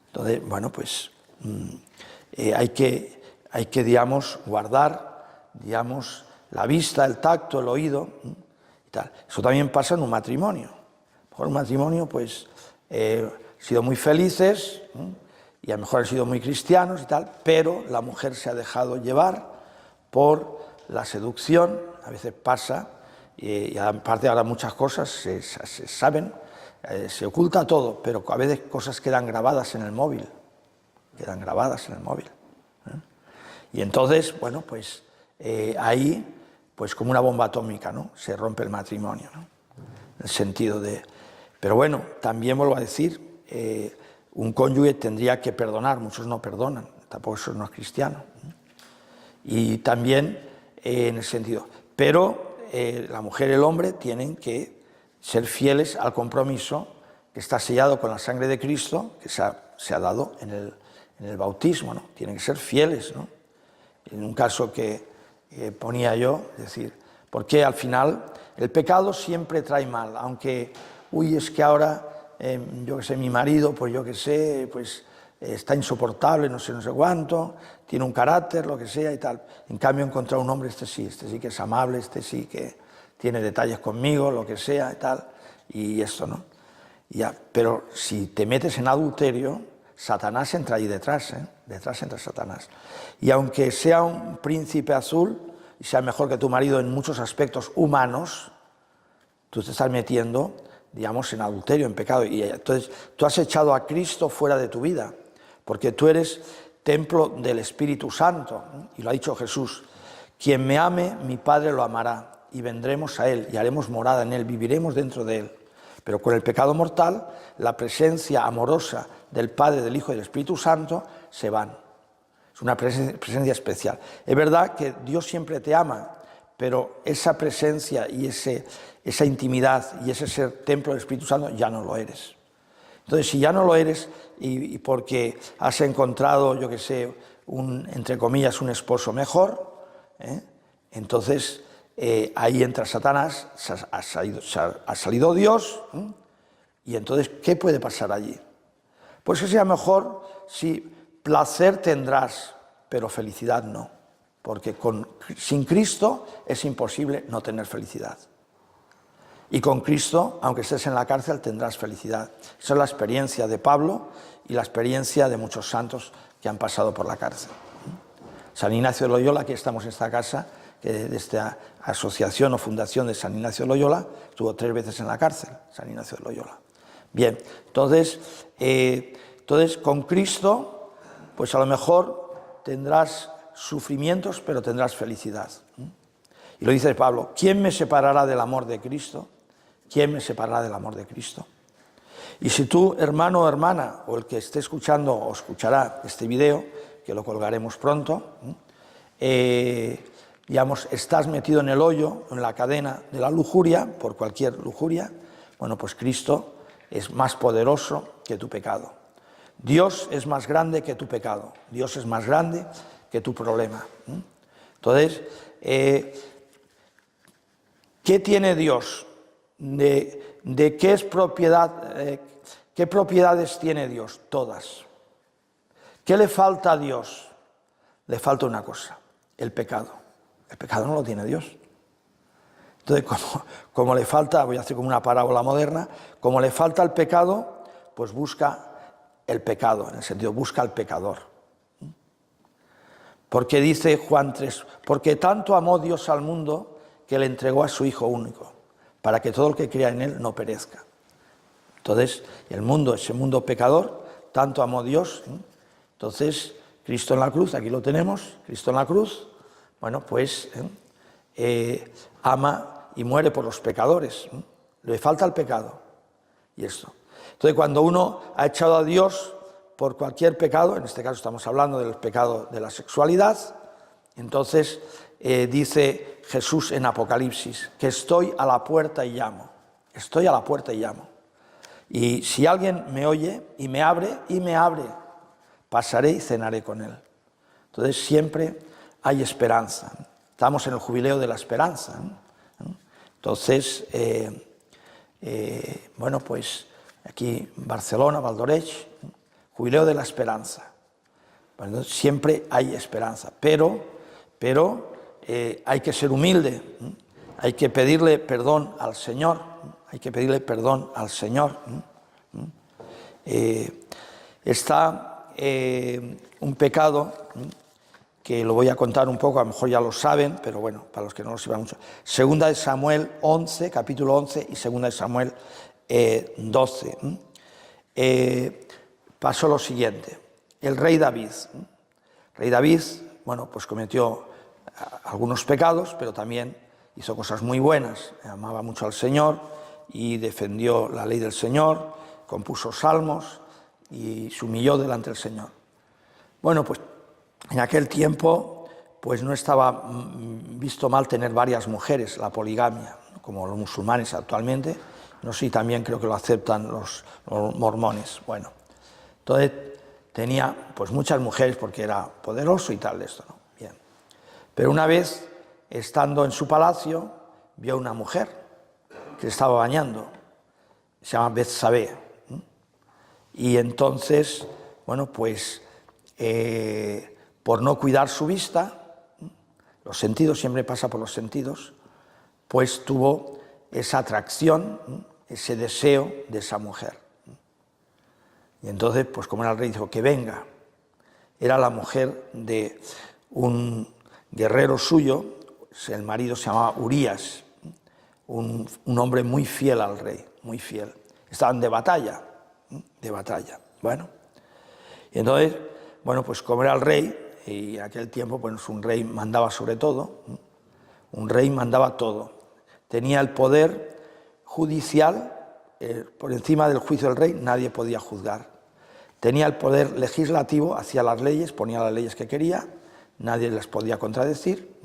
Entonces, bueno, pues hay que, digamos, guardar, digamos, la vista, el tacto, el oído y tal. Eso también pasa en un matrimonio. Por un matrimonio, pues, han sido muy felices y a lo mejor han sido muy cristianos y tal, pero la mujer se ha dejado llevar por la seducción, a veces pasa, y aparte ahora muchas cosas se saben, se oculta todo, pero a veces cosas quedan grabadas en el móvil, Y entonces, bueno, pues ahí, pues como una bomba atómica, ¿no? Se rompe el matrimonio, ¿no? En el sentido de... Pero bueno, también vuelvo a decir, un cónyuge tendría que perdonar, muchos no perdonan, tampoco eso no es cristiano. Y también en el sentido... Pero la mujer y el hombre tienen que ser fieles al compromiso que está sellado con la sangre de Cristo, que se ha dado en el bautismo, ¿no? Tienen que ser fieles, ¿no? En un caso que ponía yo, es decir, porque al final el pecado siempre trae mal, aunque, es que ahora, yo que sé, mi marido, pues yo que sé, pues está insoportable, no sé cuánto, tiene un carácter, lo que sea y tal. En cambio, he encontrado un hombre, este sí que es amable, este sí que tiene detalles conmigo, lo que sea y tal, y esto, ¿no? Ya, pero si te metes en adulterio, Satanás entra ahí detrás, detrás entra Satanás. Y aunque sea un príncipe azul y sea mejor que tu marido en muchos aspectos humanos, tú te estás metiendo, digamos, en adulterio, en pecado. Y entonces tú has echado a Cristo fuera de tu vida, porque tú eres templo del Espíritu Santo. Y lo ha dicho Jesús: quien me ame, mi Padre lo amará, y vendremos a Él, y haremos morada en Él, viviremos dentro de Él. Pero con el pecado mortal, la presencia amorosa del Padre, del Hijo y del Espíritu Santo se van. Es una presencia especial. Es verdad que Dios siempre te ama, pero esa presencia y esa intimidad y ese ser templo del Espíritu Santo ya no lo eres. Entonces, si ya no lo eres y porque has encontrado, yo que sé, entre comillas, un esposo mejor, entonces ahí entra Satanás, ha salido Dios, y entonces, ¿qué puede pasar allí? Pues que sea mejor si placer tendrás, pero felicidad no, porque sin Cristo es imposible no tener felicidad. Y con Cristo, aunque estés en la cárcel, tendrás felicidad. Esa es la experiencia de Pablo y la experiencia de muchos santos que han pasado por la cárcel. San Ignacio de Loyola, aquí estamos en esta casa, que de esta asociación o fundación de San Ignacio de Loyola, estuvo 3 veces en la cárcel, San Ignacio de Loyola. Bien, entonces con Cristo, pues a lo mejor tendrás sufrimientos, pero tendrás felicidad. Y lo dice Pablo: ¿quién me separará del amor de Cristo? ¿Quién me separará del amor de Cristo? Y si tú, hermano o hermana, o el que esté escuchando o escuchará este video, que lo colgaremos pronto, digamos, estás metido en el hoyo, en la cadena de la lujuria, por cualquier lujuria, bueno, pues Cristo es más poderoso que tu pecado. Dios es más grande que tu pecado. Dios es más grande que tu problema. Entonces, ¿qué tiene Dios? ¿De qué es propiedad? ¿Qué propiedades tiene Dios? Todas. ¿Qué le falta a Dios? Le falta una cosa: el pecado. El pecado no lo tiene Dios. Entonces, como le falta, voy a hacer como una parábola moderna, como le falta el pecado, pues busca el pecado, en el sentido, busca al pecador. Porque dice Juan 3, porque tanto amó Dios al mundo que le entregó a su Hijo único, para que todo el que crea en Él no perezca. Entonces, el mundo, ese mundo pecador, tanto amó Dios. Entonces, Cristo en la cruz, aquí lo tenemos, Cristo en la cruz, bueno, pues ama y muere por los pecadores. Le falta el pecado. Y esto. Entonces, cuando uno ha echado a Dios por cualquier pecado, en este caso estamos hablando del pecado de la sexualidad, entonces dice Jesús en Apocalipsis, que estoy a la puerta y llamo. Estoy a la puerta y llamo. Y si alguien me oye y me abre, pasaré y cenaré con él. Entonces siempre hay esperanza. Estamos en el jubileo de la esperanza. Entonces, bueno, pues aquí Barcelona, Valdoreig, jubileo de la esperanza. Bueno, siempre hay esperanza, pero hay que ser humilde, hay que pedirle perdón al Señor, Está un pecado que lo voy a contar un poco, a lo mejor ya lo saben, pero bueno, para los que no lo sepan mucho. Segunda de Samuel 11, capítulo 11, y segunda de Samuel 12. Pasó lo siguiente. El rey David, bueno, pues cometió algunos pecados, pero también hizo cosas muy buenas. Amaba mucho al Señor y defendió la ley del Señor, compuso salmos y se humilló delante del Señor. Bueno, pues en aquel tiempo pues no estaba visto mal tener varias mujeres, la poligamia, como los musulmanes actualmente, No sé si también creo que lo aceptan los mormones. Bueno, entonces tenía pues muchas mujeres porque era poderoso y tal esto, ¿no? Bien. Pero una vez, estando en su palacio, vio una mujer que estaba bañando, se llama Betsabé. Y entonces, bueno, pues por no cuidar su vista, los sentidos, siempre pasa por los sentidos, pues tuvo esa atracción, ese deseo de esa mujer. Y entonces, pues como era el rey, dijo que venga. Era la mujer de un guerrero suyo, el marido se llamaba Urías, un hombre muy fiel al rey, muy fiel. Estaban de batalla. Bueno, y entonces, bueno, pues como era el rey, y en aquel tiempo, pues un rey mandaba sobre todo, un rey mandaba todo. Tenía el poder judicial, por encima del juicio del rey nadie podía juzgar. Tenía el poder legislativo, hacía las leyes, ponía las leyes que quería, nadie las podía contradecir.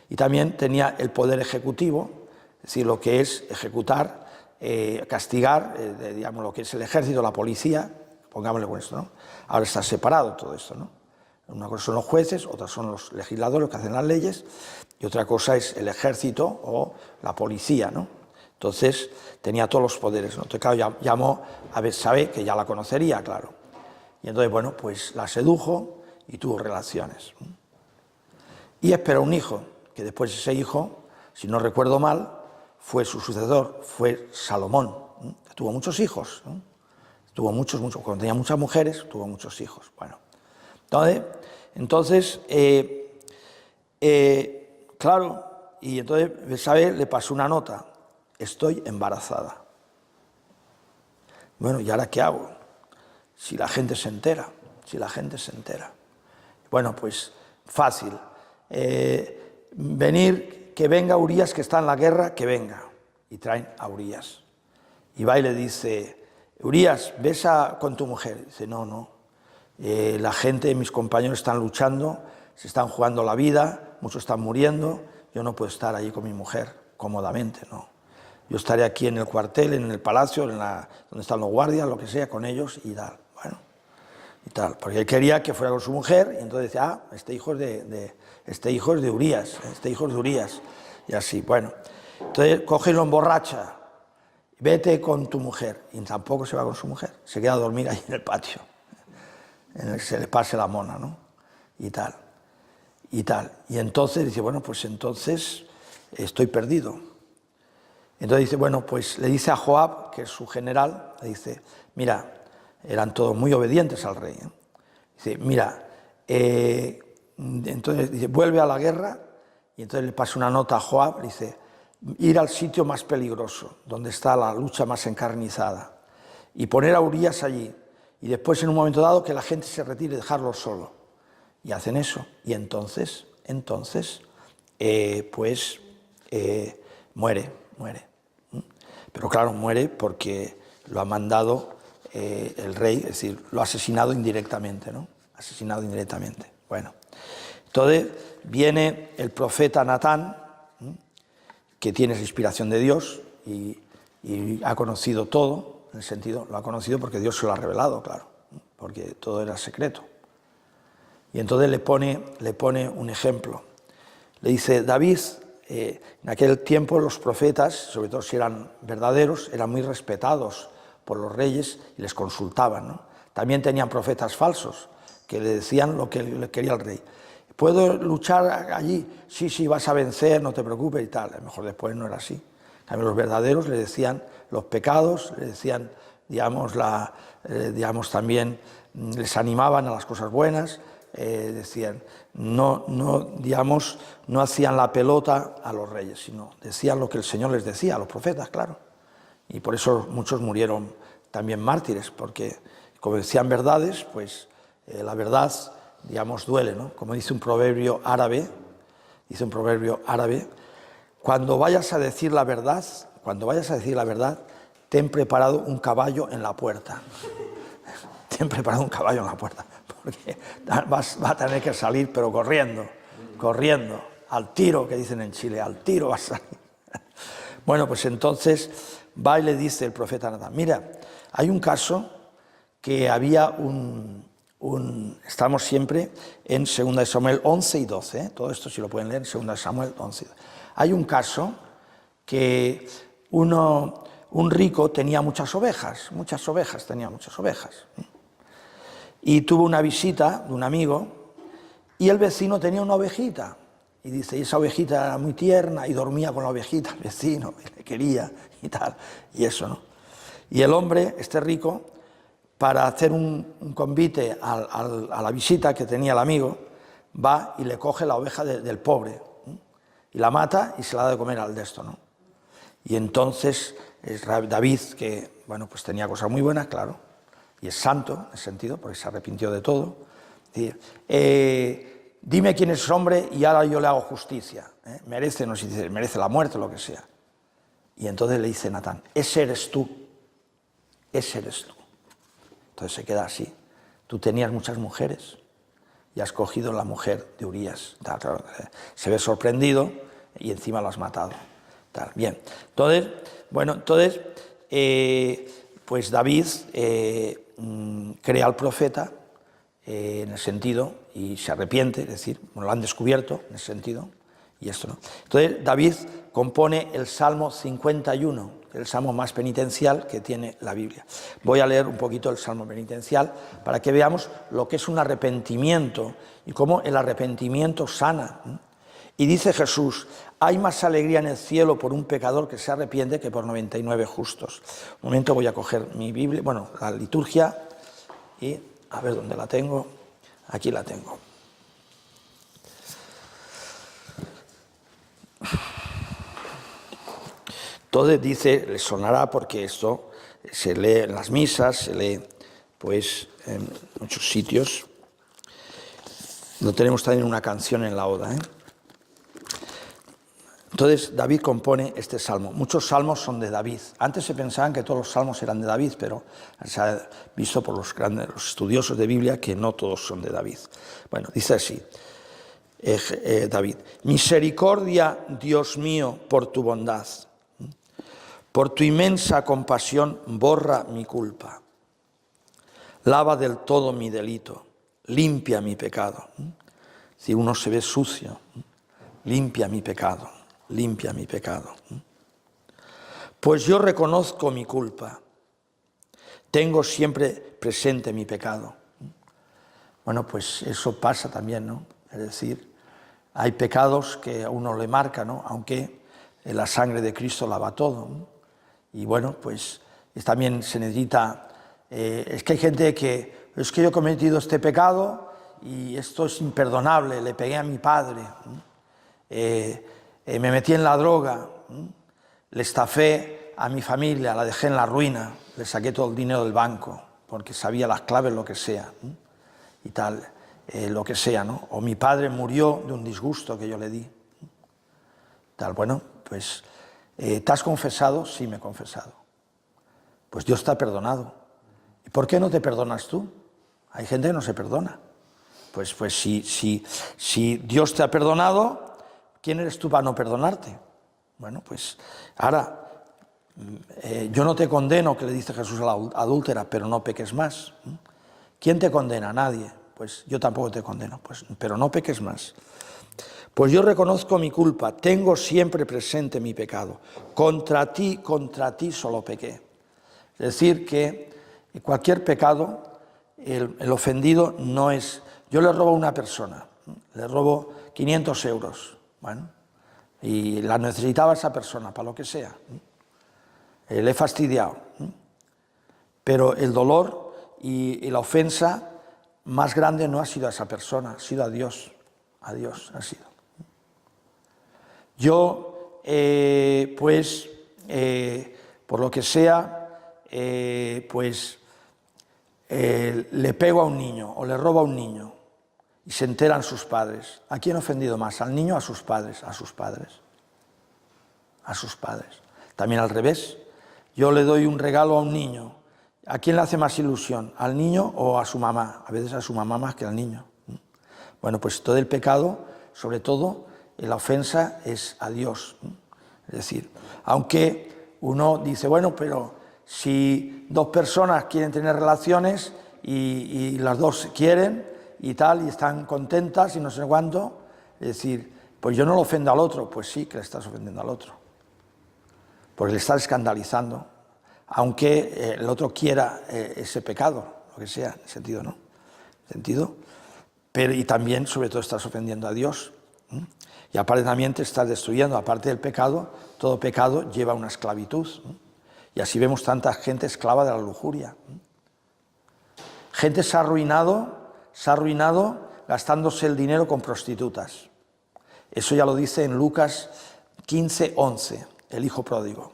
Y también tenía el poder ejecutivo, es decir, lo que es ejecutar, castigar, digamos, lo que es el ejército, la policía, pongámosle con esto, ¿no? Ahora está separado todo esto, ¿no? Una cosa son los jueces, otra son los legisladores que hacen las leyes, y otra cosa es el ejército o la policía, ¿no? Entonces tenía todos los poderes, ¿no? Entonces, claro, llamó a Betsabé, que ya la conocería, claro. Y entonces, bueno, pues la sedujo y tuvo relaciones. Y esperó un hijo, que después ese hijo, si no recuerdo mal, fue su sucesor, fue Salomón. Tuvo muchos hijos, ¿no? Tuvo muchos, cuando tenía muchas mujeres, tuvo muchos hijos. Bueno, entonces claro, y entonces Betsabé le pasó una nota: estoy embarazada. Bueno, ¿y ahora qué hago? Si la gente se entera, Bueno, pues fácil. Que venga Urías, que está en la guerra, que venga. Y traen a Urías. Y va y le dice: Urías, besa con tu mujer. Dice: no. La gente, mis compañeros están luchando, se están jugando la vida, muchos están muriendo, yo no puedo estar allí con mi mujer cómodamente, no. Yo estaré aquí en el cuartel, en el palacio, donde están los guardias, lo que sea, con ellos y tal. Bueno, y tal, porque él quería que fuera con su mujer, y entonces decía: este hijo es de Urías, y así, bueno. Entonces coge y lo emborracha: vete con tu mujer, y tampoco se va con su mujer, se queda a dormir ahí en el patio, en el que se le pase la mona, ¿no? Y tal. Y entonces dice: bueno, pues entonces estoy perdido. Entonces dice: bueno, pues le dice a Joab, que es su general, le dice: mira, eran todos muy obedientes al rey, ¿eh? Dice: mira, entonces dice, vuelve a la guerra, y entonces le pasa una nota a Joab, le dice: ir al sitio más peligroso, donde está la lucha más encarnizada, y poner a Urías allí, y después en un momento dado que la gente se retire y dejarlo solo. Y hacen eso, y entonces muere. Pero claro, muere porque lo ha mandado el rey, es decir, lo ha asesinado indirectamente, ¿no? Bueno, entonces viene el profeta Natán, que tiene esa inspiración de Dios y ha conocido todo, en el sentido, lo ha conocido porque Dios se lo ha revelado, claro, porque todo era secreto. Y entonces le pone un ejemplo. Le dice: David, en aquel tiempo los profetas, sobre todo si eran verdaderos, eran muy respetados por los reyes y les consultaban, ¿no? También tenían profetas falsos que le decían lo que le quería el rey. ¿Puedo luchar allí? Sí, vas a vencer, no te preocupes y tal. A lo mejor después no era así. También los verdaderos le decían los pecados, le decían, digamos, también les animaban a las cosas buenas, decían, no hacían la pelota a los reyes, sino decían lo que el Señor les decía, a los profetas, claro. Y por eso muchos murieron también mártires, porque como decían verdades, pues la verdad, digamos, duele, ¿no? Como dice un proverbio árabe, cuando vayas a decir la verdad, ten preparado un caballo en la puerta. Ten preparado un caballo en la puerta, porque va a tener que salir, pero corriendo, al tiro, que dicen en Chile, al tiro va a salir. Bueno, pues entonces, va y le dice el profeta Natán, mira, hay un caso que había estamos siempre en 2 Samuel 11 y 12, todo esto si lo pueden leer en 2 Samuel 11 y 12. Hay un caso que un rico tenía muchas ovejas, y tuvo una visita de un amigo, y el vecino tenía una ovejita, y dice, y esa ovejita era muy tierna, y dormía con la ovejita el vecino, y le quería, y tal, y eso, ¿no? Y el hombre, este rico, para hacer un convite a la visita que tenía el amigo, va y le coge la oveja del pobre, ¿no? Y la mata y se la da de comer al de esto, ¿no? Y entonces David, que bueno, pues tenía cosas muy buenas, claro, y es santo en ese sentido, porque se arrepintió de todo, dice, dime quién es ese hombre y ahora yo le hago justicia, merece, no sé si dice, merece la muerte o lo que sea. Y entonces le dice Natán, ese eres tú. Entonces se queda así. Tú tenías muchas mujeres y has cogido la mujer de Urías. Claro, se ve sorprendido y encima lo has matado. Bien, entonces, pues David crea al profeta en el sentido, y se arrepiente, es decir, lo han descubierto en ese sentido, y esto no. Entonces David compone el Salmo 51, el salmo más penitencial que tiene la Biblia. Voy a leer un poquito el salmo penitencial para que veamos lo que es un arrepentimiento y cómo el arrepentimiento sana. Y dice Jesús, hay más alegría en el cielo por un pecador que se arrepiente que por 99 justos. Un momento, voy a coger mi Biblia, bueno, la liturgia, y a ver dónde la tengo. Aquí la tengo. Entonces dice, le sonará porque esto se lee en las misas, se lee pues en muchos sitios. Lo tenemos también una canción en la Oda, Entonces David compone este salmo. Muchos salmos son de David. Antes se pensaban que todos los salmos eran de David, pero se ha visto por los estudiosos de Biblia que no todos son de David. Bueno, dice así, David, misericordia, Dios mío, por tu bondad. Por tu inmensa compasión, borra mi culpa. Lava del todo mi delito. Limpia mi pecado. Si uno se ve sucio, limpia mi pecado. Limpia mi pecado. Pues yo reconozco mi culpa. Tengo siempre presente mi pecado. Bueno, pues eso pasa también, ¿no? Es decir, hay pecados que a uno le marcan, ¿no? Aunque la sangre de Cristo lava todo, ¿no? Y bueno, pues también se necesita, es que hay gente que, es que yo he cometido este pecado y esto es imperdonable, le pegué a mi padre, me metí en la droga, le estafé a mi familia, la dejé en la ruina, le saqué todo el dinero del banco, porque sabía las claves, lo que sea, y tal, lo que sea, ¿no? O mi padre murió de un disgusto que yo le di, tal, bueno, pues... ¿te has confesado? Sí, me he confesado. Pues Dios te ha perdonado. ¿Y por qué no te perdonas tú? Hay gente que no se perdona. Pues si Dios te ha perdonado, ¿quién eres tú para no perdonarte? Bueno, pues ahora, yo no te condeno, que le dice Jesús a la adúltera, pero no peques más. ¿Quién te condena? Nadie. Pues yo tampoco te condeno, pues, pero no peques más. Pues yo reconozco mi culpa, tengo siempre presente mi pecado. Contra ti solo pequé. Es decir, que cualquier pecado, el ofendido no es... Yo le robo a una persona, le robo 500 euros, bueno, y la necesitaba esa persona, para lo que sea. Le he fastidiado. Pero el dolor y la ofensa más grande no ha sido a esa persona, ha sido a Dios. A Dios ha sido. Yo, por lo que sea, le pego a un niño o le robo a un niño y se enteran sus padres. ¿A quién he ofendido más? ¿Al niño o a sus padres? A sus padres. A sus padres. También al revés. Yo le doy un regalo a un niño. ¿A quién le hace más ilusión? ¿Al niño o a su mamá? A veces a su mamá más que al niño. Bueno, pues todo el pecado, sobre todo, la ofensa es a Dios. Es decir, aunque uno dice, bueno, pero si dos personas quieren tener relaciones y las dos quieren y tal, y están contentas y no sé cuánto, es decir, pues yo no lo ofendo al otro, pues sí que le estás ofendiendo al otro, porque le estás escandalizando, aunque el otro quiera ese pecado, lo que sea, en el sentido, ¿no? Sentido, pero y también, sobre todo, estás ofendiendo a Dios. Y aparte también te estás destruyendo, aparte del pecado, todo pecado lleva una esclavitud. Y así vemos tanta gente esclava de la lujuria. Gente se ha arruinado gastándose el dinero con prostitutas. Eso ya lo dice en Lucas 15:11, el hijo pródigo.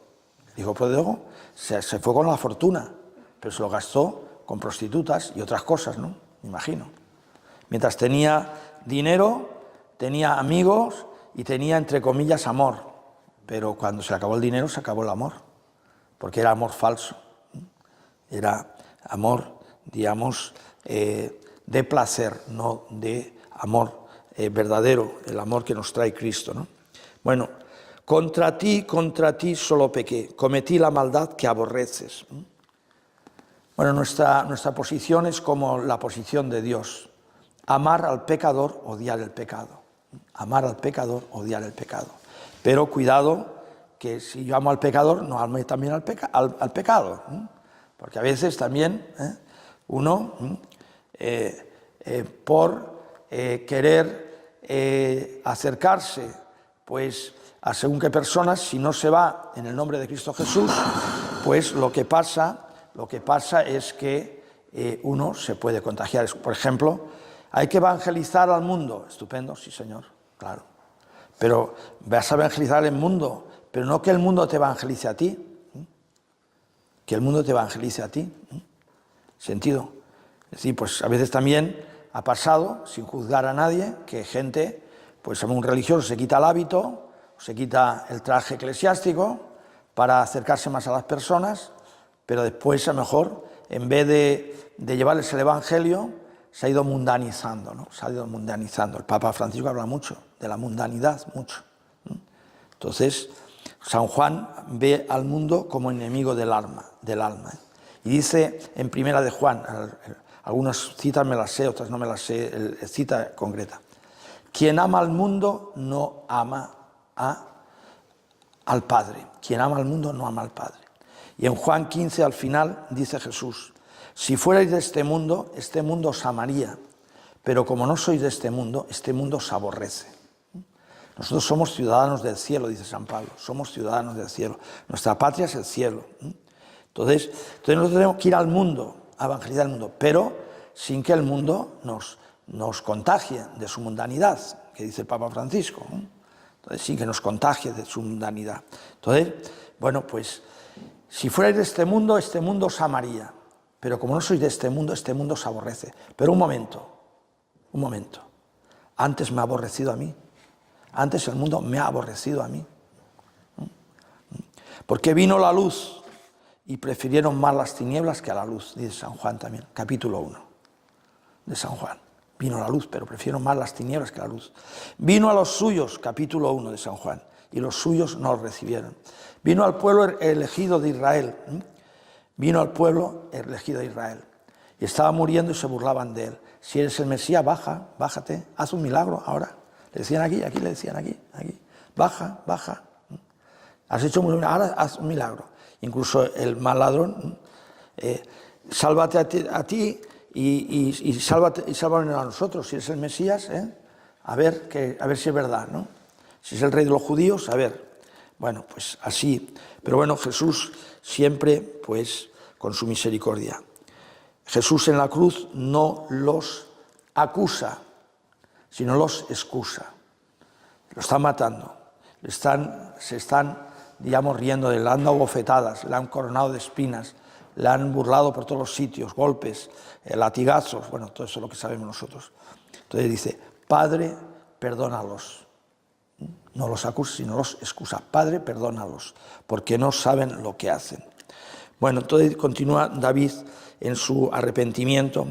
El hijo pródigo se fue con la fortuna, pero se lo gastó con prostitutas y otras cosas, ¿no? Me imagino. Mientras tenía dinero, tenía amigos y tenía, entre comillas, amor. Pero cuando se acabó el dinero, se acabó el amor. Porque era amor falso. Era amor, digamos, de placer, no de amor verdadero, el amor que nos trae Cristo, ¿no? Bueno, contra ti solo pequé, cometí la maldad que aborreces. Bueno, nuestra posición es como la posición de Dios. Amar al pecador, odiar el pecado. Amar al pecador, odiar el pecado. Pero cuidado, que si yo amo al pecador, no ame también al pecado. Porque a veces también uno, por querer acercarse pues, a según qué personas, si no se va en el nombre de Cristo Jesús, pues lo que pasa es que uno se puede contagiar. Por ejemplo, hay que evangelizar al mundo. Estupendo, sí señor, claro. Pero vas a evangelizar el mundo, pero no que el mundo te evangelice a ti. Que el mundo te evangelice a ti. Sentido. Es decir, pues a veces también ha pasado, sin juzgar a nadie, que gente, pues un religioso se quita el hábito, se quita el traje eclesiástico para acercarse más a las personas, pero después a lo mejor, en vez de llevarles el evangelio, se ha ido mundanizando, ¿no? Se ha ido mundanizando. El Papa Francisco habla mucho de la mundanidad, mucho. Entonces, San Juan ve al mundo como enemigo del alma. Y dice en Primera de Juan, algunas citas me las sé, otras no me las sé, cita concreta. Quien ama al mundo no ama al Padre. Quien ama al mundo no ama al Padre. Y en Juan 15 al final dice Jesús, si fuerais de este mundo os amaría, pero como no sois de este mundo os aborrece. Nosotros somos ciudadanos del cielo, dice San Pablo, somos ciudadanos del cielo. Nuestra patria es el cielo. Entonces nosotros tenemos que ir al mundo, a evangelizar el mundo, pero sin que el mundo nos contagie de su mundanidad, que dice el Papa Francisco. Entonces, sin que nos contagie de su mundanidad. Entonces, bueno, pues, si fuerais de este mundo os amaría. Pero como no sois de este mundo os aborrece. Pero un momento. Antes me ha aborrecido a mí. Antes el mundo me ha aborrecido a mí. Porque vino la luz y prefirieron más las tinieblas que a la luz, dice San Juan también, capítulo 1 de San Juan. Vino la luz, pero prefirieron más las tinieblas que la luz. Vino a los suyos, capítulo 1 de San Juan, y los suyos no lo recibieron. Vino al pueblo elegido de Israel. Vino al pueblo elegido de Israel. Y estaba muriendo y se burlaban de él. Si eres el Mesías, bájate, haz un milagro ahora. Le decían aquí le decían aquí. Baja. Has hecho un milagro, ahora haz un milagro. Incluso el mal ladrón, sálvate a ti y sálvanos a nosotros. Si eres el Mesías, a ver si es verdad, ¿no? Si es el rey de los judíos, a ver. Bueno, pues así. Pero bueno, Jesús siempre, pues, con su misericordia. Jesús en la cruz no los acusa, sino los excusa. Lo están matando. Se están, digamos, riendo de él. Le han dado bofetadas, le han coronado de espinas, le han burlado por todos los sitios, golpes, latigazos, bueno, todo eso es lo que sabemos nosotros. Entonces dice, Padre, perdónalos. No los acusa, sino los excusa. Padre, perdónalos, porque no saben lo que hacen. Bueno, entonces continúa David en su arrepentimiento.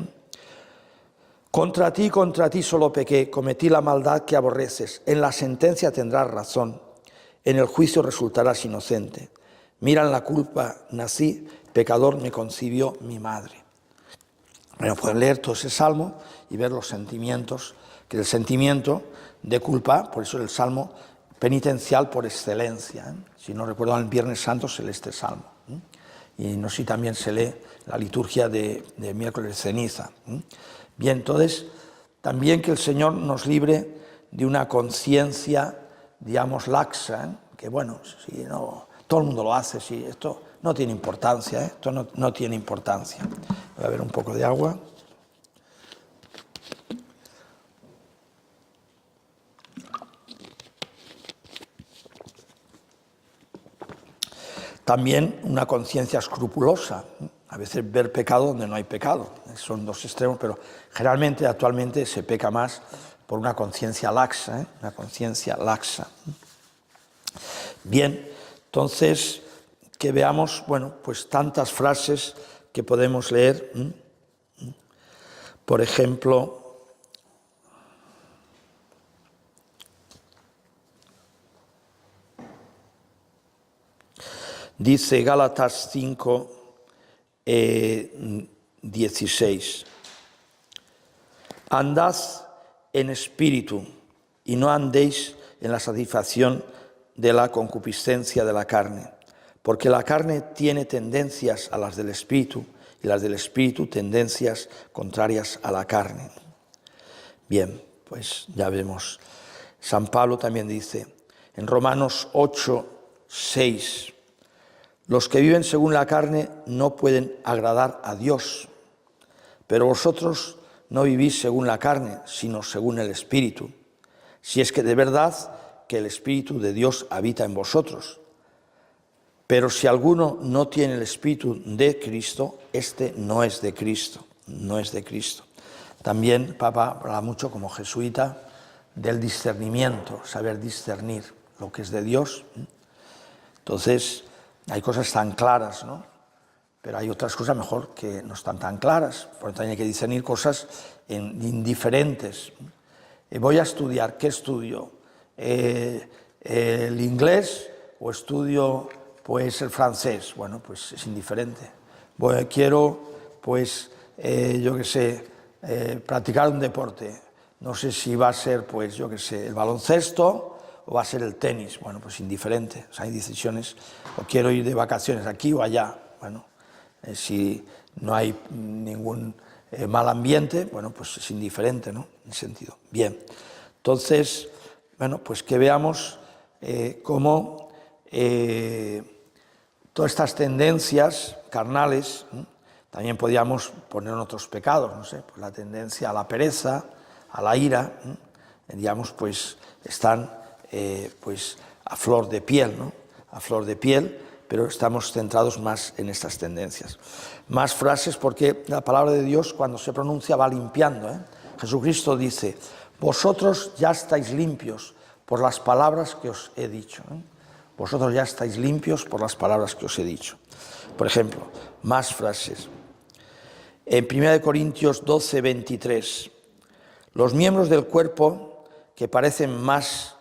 Contra ti solo pequé, cometí la maldad que aborreces. En la sentencia tendrás razón, en el juicio resultarás inocente. Mira, en la culpa nací, pecador me concibió mi madre. Bueno, pueden leer todo ese salmo y ver los sentimientos, que el sentimiento de culpa, por eso es el salmo penitencial por excelencia. Si no recuerdo, el Viernes Santo se lee este salmo. Y no sé si también se lee la liturgia de miércoles de ceniza. Bien, entonces, también que el Señor nos libre de una conciencia, digamos, laxa, que bueno, si no, todo el mundo lo hace, si esto no tiene importancia, esto no tiene importancia. Voy a ver un poco de agua. También una conciencia escrupulosa, a veces ver pecado donde no hay pecado, son dos extremos, pero generalmente actualmente se peca más por una conciencia laxa, una conciencia laxa. Bien, entonces que veamos, bueno, pues tantas frases que podemos leer, por ejemplo, dice Gálatas 5, 16. Andad en espíritu y no andéis en la satisfacción de la concupiscencia de la carne, porque la carne tiene tendencias a las del espíritu y las del espíritu tendencias contrarias a la carne. Bien, pues ya vemos. San Pablo también dice en Romanos 8, 6, los que viven según la carne no pueden agradar a Dios, pero vosotros no vivís según la carne, sino según el Espíritu, si es que de verdad que el Espíritu de Dios habita en vosotros. Pero si alguno no tiene el Espíritu de Cristo, este no es de Cristo, no es de Cristo. También Papa habla mucho como jesuita del discernimiento, saber discernir lo que es de Dios. Entonces, hay cosas tan claras, ¿no? Pero hay otras cosas mejor que no están tan claras. Por lo tanto, hay que discernir cosas indiferentes. Voy a estudiar, ¿qué estudio? ¿El inglés o estudio pues el francés? Bueno, pues es indiferente. Quiero, pues, yo qué sé, practicar un deporte. No sé si va a ser, pues, yo qué sé, el baloncesto o va a ser el tenis. Bueno, pues indiferente. O sea, hay decisiones. O quiero ir de vacaciones aquí o allá. Bueno, si no hay ningún mal ambiente, bueno, pues es indiferente, ¿no? En ese sentido. Bien. Entonces, bueno, pues que veamos cómo todas estas tendencias carnales, también podríamos poner en otros pecados, no sé, pues la tendencia a la pereza, a la ira, digamos, pues están pues a flor de piel, ¿no? A flor de piel, pero estamos centrados más en estas tendencias. Más frases, porque la palabra de Dios cuando se pronuncia va limpiando, Jesucristo dice, vosotros ya estáis limpios por las palabras que os he dicho. Vosotros ya estáis limpios por las palabras que os he dicho. Por ejemplo, más frases. En 1 Corintios 12, 23, los miembros del cuerpo que parecen más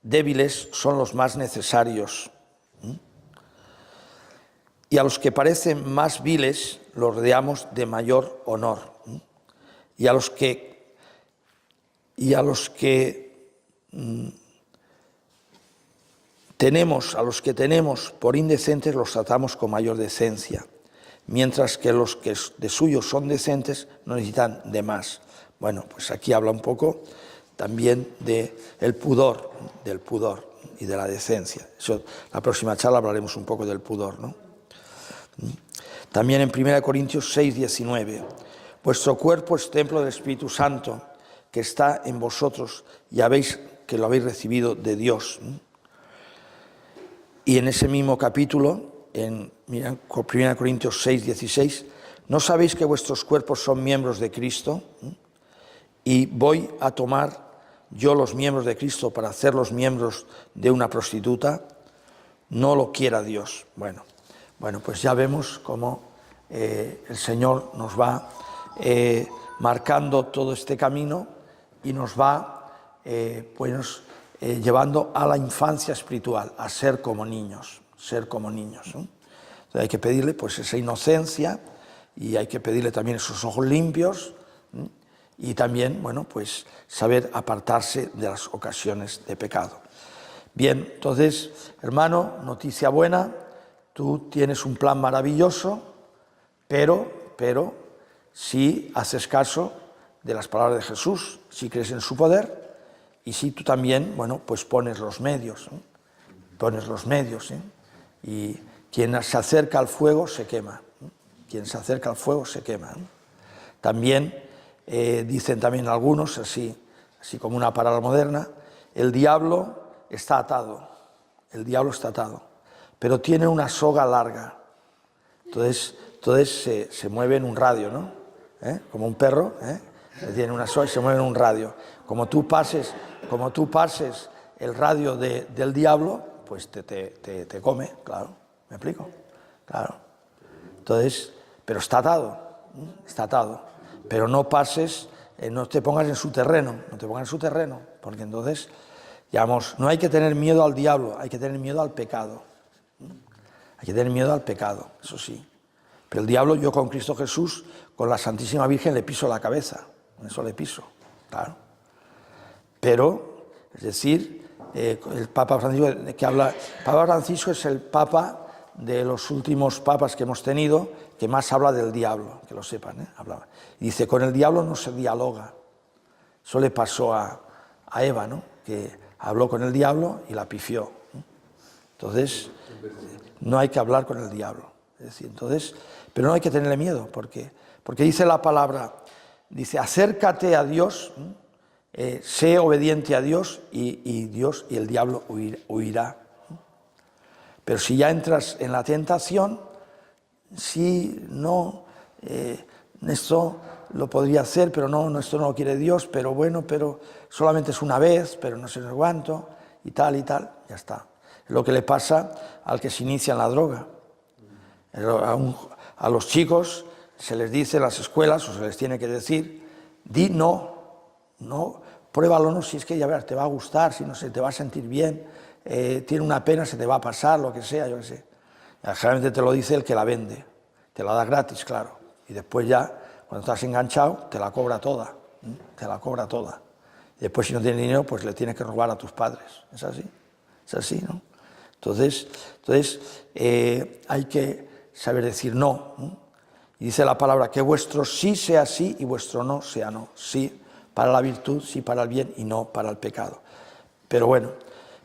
débiles son los más necesarios. Y a los que parecen más viles los rodeamos de mayor honor. Y a los que tenemos por indecentes los tratamos con mayor decencia, mientras que los que de suyos son decentes no necesitan de más. Bueno, pues aquí habla un poco también del pudor y de la decencia. Eso, la próxima charla hablaremos un poco del pudor, ¿no? También en 1 Corintios 6, 19, vuestro cuerpo es templo del Espíritu Santo que está en vosotros y habéis que lo habéis recibido de Dios. Y en ese mismo capítulo, en 1 Corintios 6, 16, ¿no sabéis que vuestros cuerpos son miembros de Cristo? Y voy a tomar yo los miembros de Cristo para hacerlos miembros de una prostituta, no lo quiera Dios. Bueno, pues ya vemos cómo el Señor nos va marcando todo este camino y nos va llevando a la infancia espiritual, a ser como niños, ser como niños, ¿no? Entonces hay que pedirle pues esa inocencia y hay que pedirle también esos ojos limpios, ¿no? Y también, bueno, pues saber apartarse de las ocasiones de pecado. Bien, entonces, hermano, noticia buena, tú tienes un plan maravilloso, pero si haces caso de las palabras de Jesús, si crees en su poder y si tú también, bueno, pues pones los medios, ¿no? Pones los medios, ¿eh? Y quien se acerca al fuego se quema, ¿no? Quien se acerca al fuego se quema, ¿no? También dicen también algunos, así como una palabra moderna, el diablo está atado, pero tiene una soga larga, entonces se mueve en un radio, ¿no? Como un perro, tiene una soga y se mueve en un radio. Como tú pases el radio del diablo, pues te come, claro, ¿me explico? Claro. Entonces, pero está atado, pero no pases, no te pongas en su terreno, porque entonces, digamos, no hay que tener miedo al diablo, hay que tener miedo al pecado. Hay que tener miedo al pecado, eso sí. Pero el diablo, yo con Cristo Jesús, con la Santísima Virgen, le piso la cabeza, con eso le piso, claro. Pero, es decir, el Papa Francisco que habla, Papa Francisco es el Papa de los últimos papas que hemos tenido que más habla del diablo, que lo sepan, hablaba. Y dice, con el diablo no se dialoga. Eso le pasó a Eva, ¿no? Que habló con el diablo y la pifió, ¿no? Entonces, no hay que hablar con el diablo. Es decir, entonces, pero no hay que tenerle miedo, porque dice la palabra, dice, acércate a Dios, sé obediente a Dios y el diablo huirá. Pero si ya entras en la tentación, si no, esto lo podría hacer, pero no, esto no lo quiere Dios, pero bueno, pero solamente es una vez, pero no sé cuánto, y tal, ya está. Es lo que le pasa al que se inicia en la droga. A los chicos se les dice en las escuelas, o se les tiene que decir, di no, pruébalo, no, si es que ya verás, te va a gustar, si no sé, te va a sentir bien, tiene una pena, se te va a pasar, lo que sea, yo qué sé. Generalmente te lo dice el que la vende, te la da gratis, claro, y después ya, cuando estás enganchado, te la cobra toda, Y después si no tienes dinero, pues le tienes que robar a tus padres, es así, ¿no? Entonces hay que saber decir no, ¿no? Y dice la palabra, que vuestro sí sea sí y vuestro no sea no, sí para la virtud, sí para el bien y no para el pecado. Pero bueno,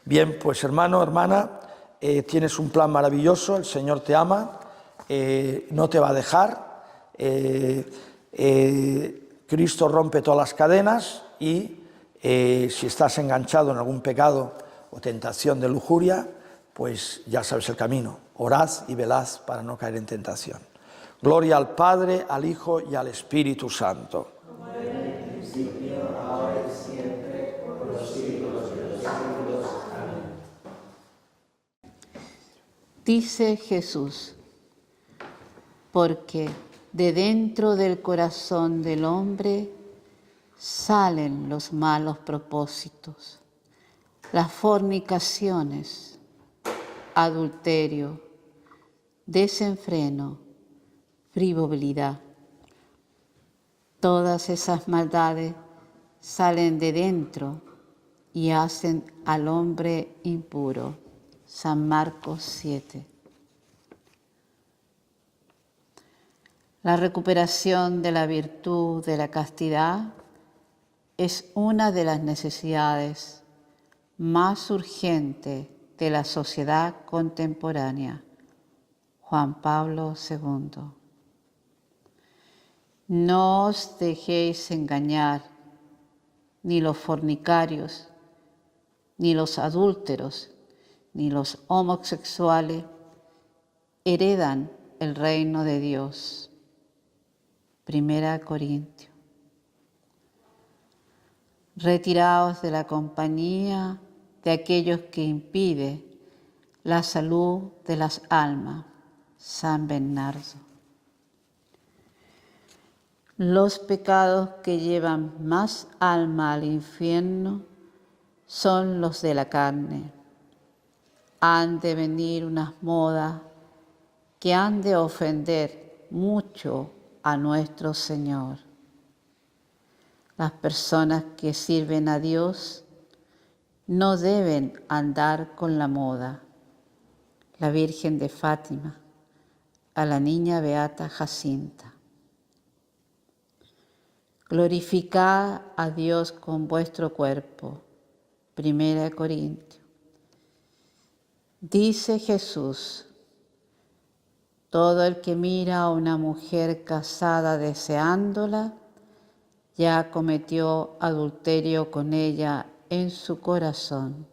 bien, pues hermano, hermana, tienes un plan maravilloso, el Señor te ama, no te va a dejar, Cristo rompe todas las cadenas y si estás enganchado en algún pecado o tentación de lujuria, pues ya sabes el camino, orad y velad para no caer en tentación. Gloria al Padre, al Hijo y al Espíritu Santo.
Como era en el principio, ahora y siempre, por los siglos de los siglos. Amén.
Dice Jesús, porque de dentro del corazón del hombre salen los malos propósitos, las fornicaciones, adulterio, desenfreno, frivolidad. Todas esas maldades salen de dentro y hacen al hombre impuro. San Marcos 7. La recuperación de la virtud de la castidad es una de las necesidades más urgentes de la sociedad contemporánea. Juan Pablo II. No os dejéis engañar, ni los fornicarios, ni los adúlteros, ni los homosexuales heredan el reino de Dios. 1 Corintios. Retiraos de la compañía de aquellos que impiden la salud de las almas. San Bernardo. Los pecados que llevan más alma al infierno son los de la carne, han de venir unas modas que han de ofender mucho a nuestro Señor. Las personas que sirven a Dios no deben andar con la moda. La Virgen de Fátima, a la niña beata Jacinta. Glorificad a Dios con vuestro cuerpo. 1 Corintios. Dice Jesús: todo el que mira a una mujer casada deseándola, ya cometió adulterio con ella en su corazón.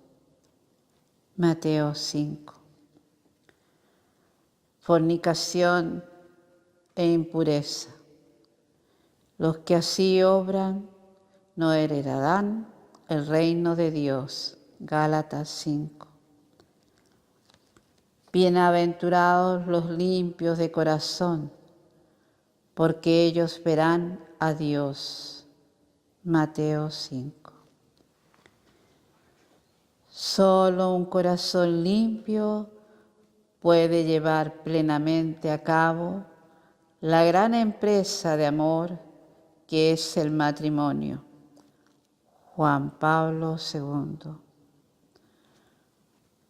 Mateo 5. Fornicación e impureza. Los que así obran no heredarán el reino de Dios. Gálatas 5. Bienaventurados los limpios de corazón, porque ellos verán a Dios. Mateo 5. Solo un corazón limpio puede llevar plenamente a cabo la gran empresa de amor que es el matrimonio. Juan Pablo II.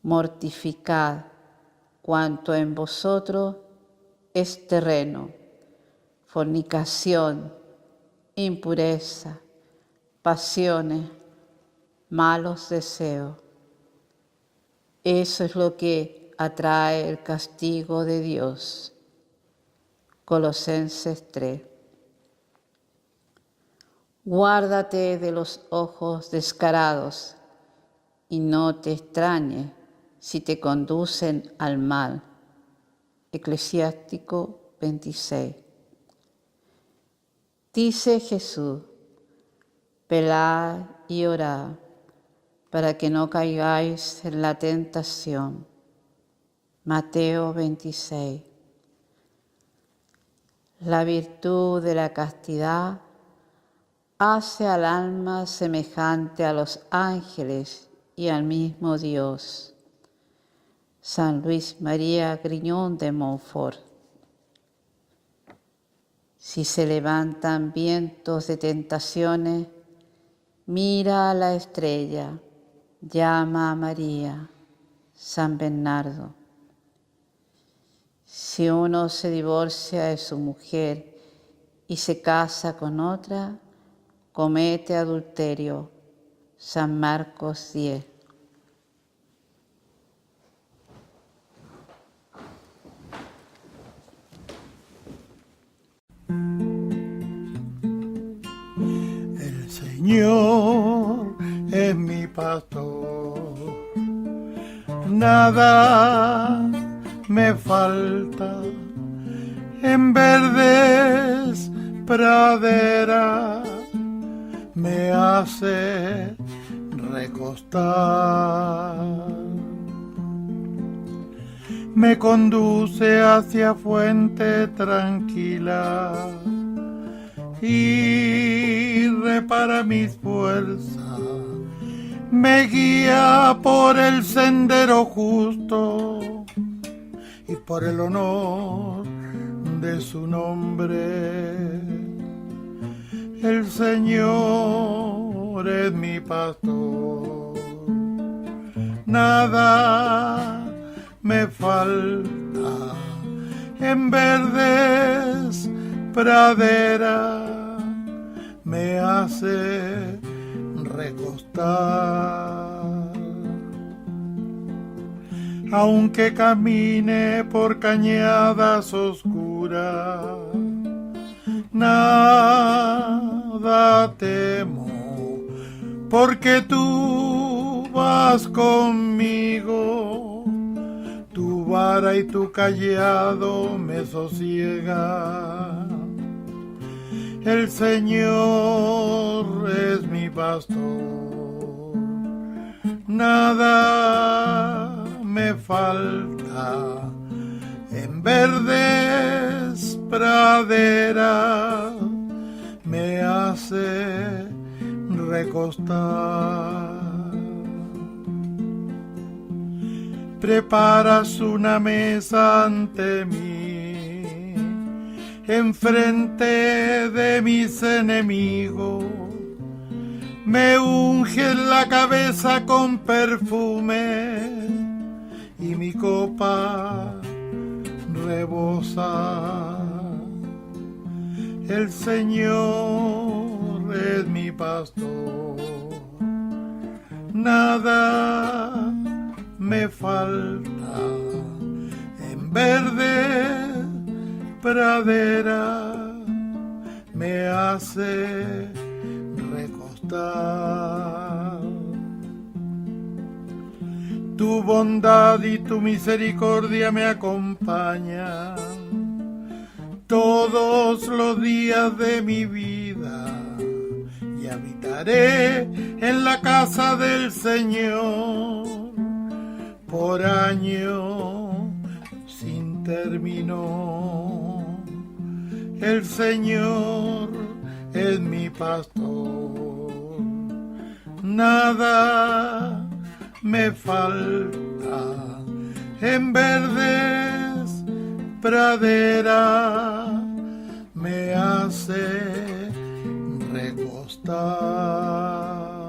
Mortificad cuanto en vosotros es terreno, fornicación, impureza, pasiones, malos deseos. Eso es lo que atrae el castigo de Dios. Colosenses 3. Guárdate de los ojos descarados y no te extrañes si te conducen al mal. Eclesiástico 26. Dice Jesús: velad y orad para que no caigáis en la tentación. Mateo 26. La virtud de la castidad hace al alma semejante a los ángeles y al mismo Dios. San Luis María Griñón de Montfort. Si se levantan vientos de tentaciones, mira a la estrella, llama a María. San Bernardo. Si uno se divorcia de su mujer y se casa con otra, comete adulterio. San Marcos 10.
El Señor es mi pastor, nada me falta. En verdes praderas me hace recostar, me conduce hacia fuente tranquila y repara mis fuerzas, me guía por el sendero justo y por el honor de su nombre. El Señor es mi pastor, nada me falta. En verdes praderas me hace recostar. Aunque camine por cañadas oscuras, nada temo, porque tú vas conmigo. Tu vara y tu cayado me sosiegan. El Señor es mi pastor, nada me falta. En verdes praderas me hace recostar. preparas una mesa ante mí, enfrente de mis enemigos, me unges la cabeza con perfume y mi copa rebosa. El Señor es mi pastor, nada me falta. En verde pradera me hace recostar. Tu bondad y tu misericordia me acompañan todos los días de mi vida, y habitaré en la casa del Señor por año sin término. El Señor es mi pastor, nada me falta. En verdes pradera me hace recostar.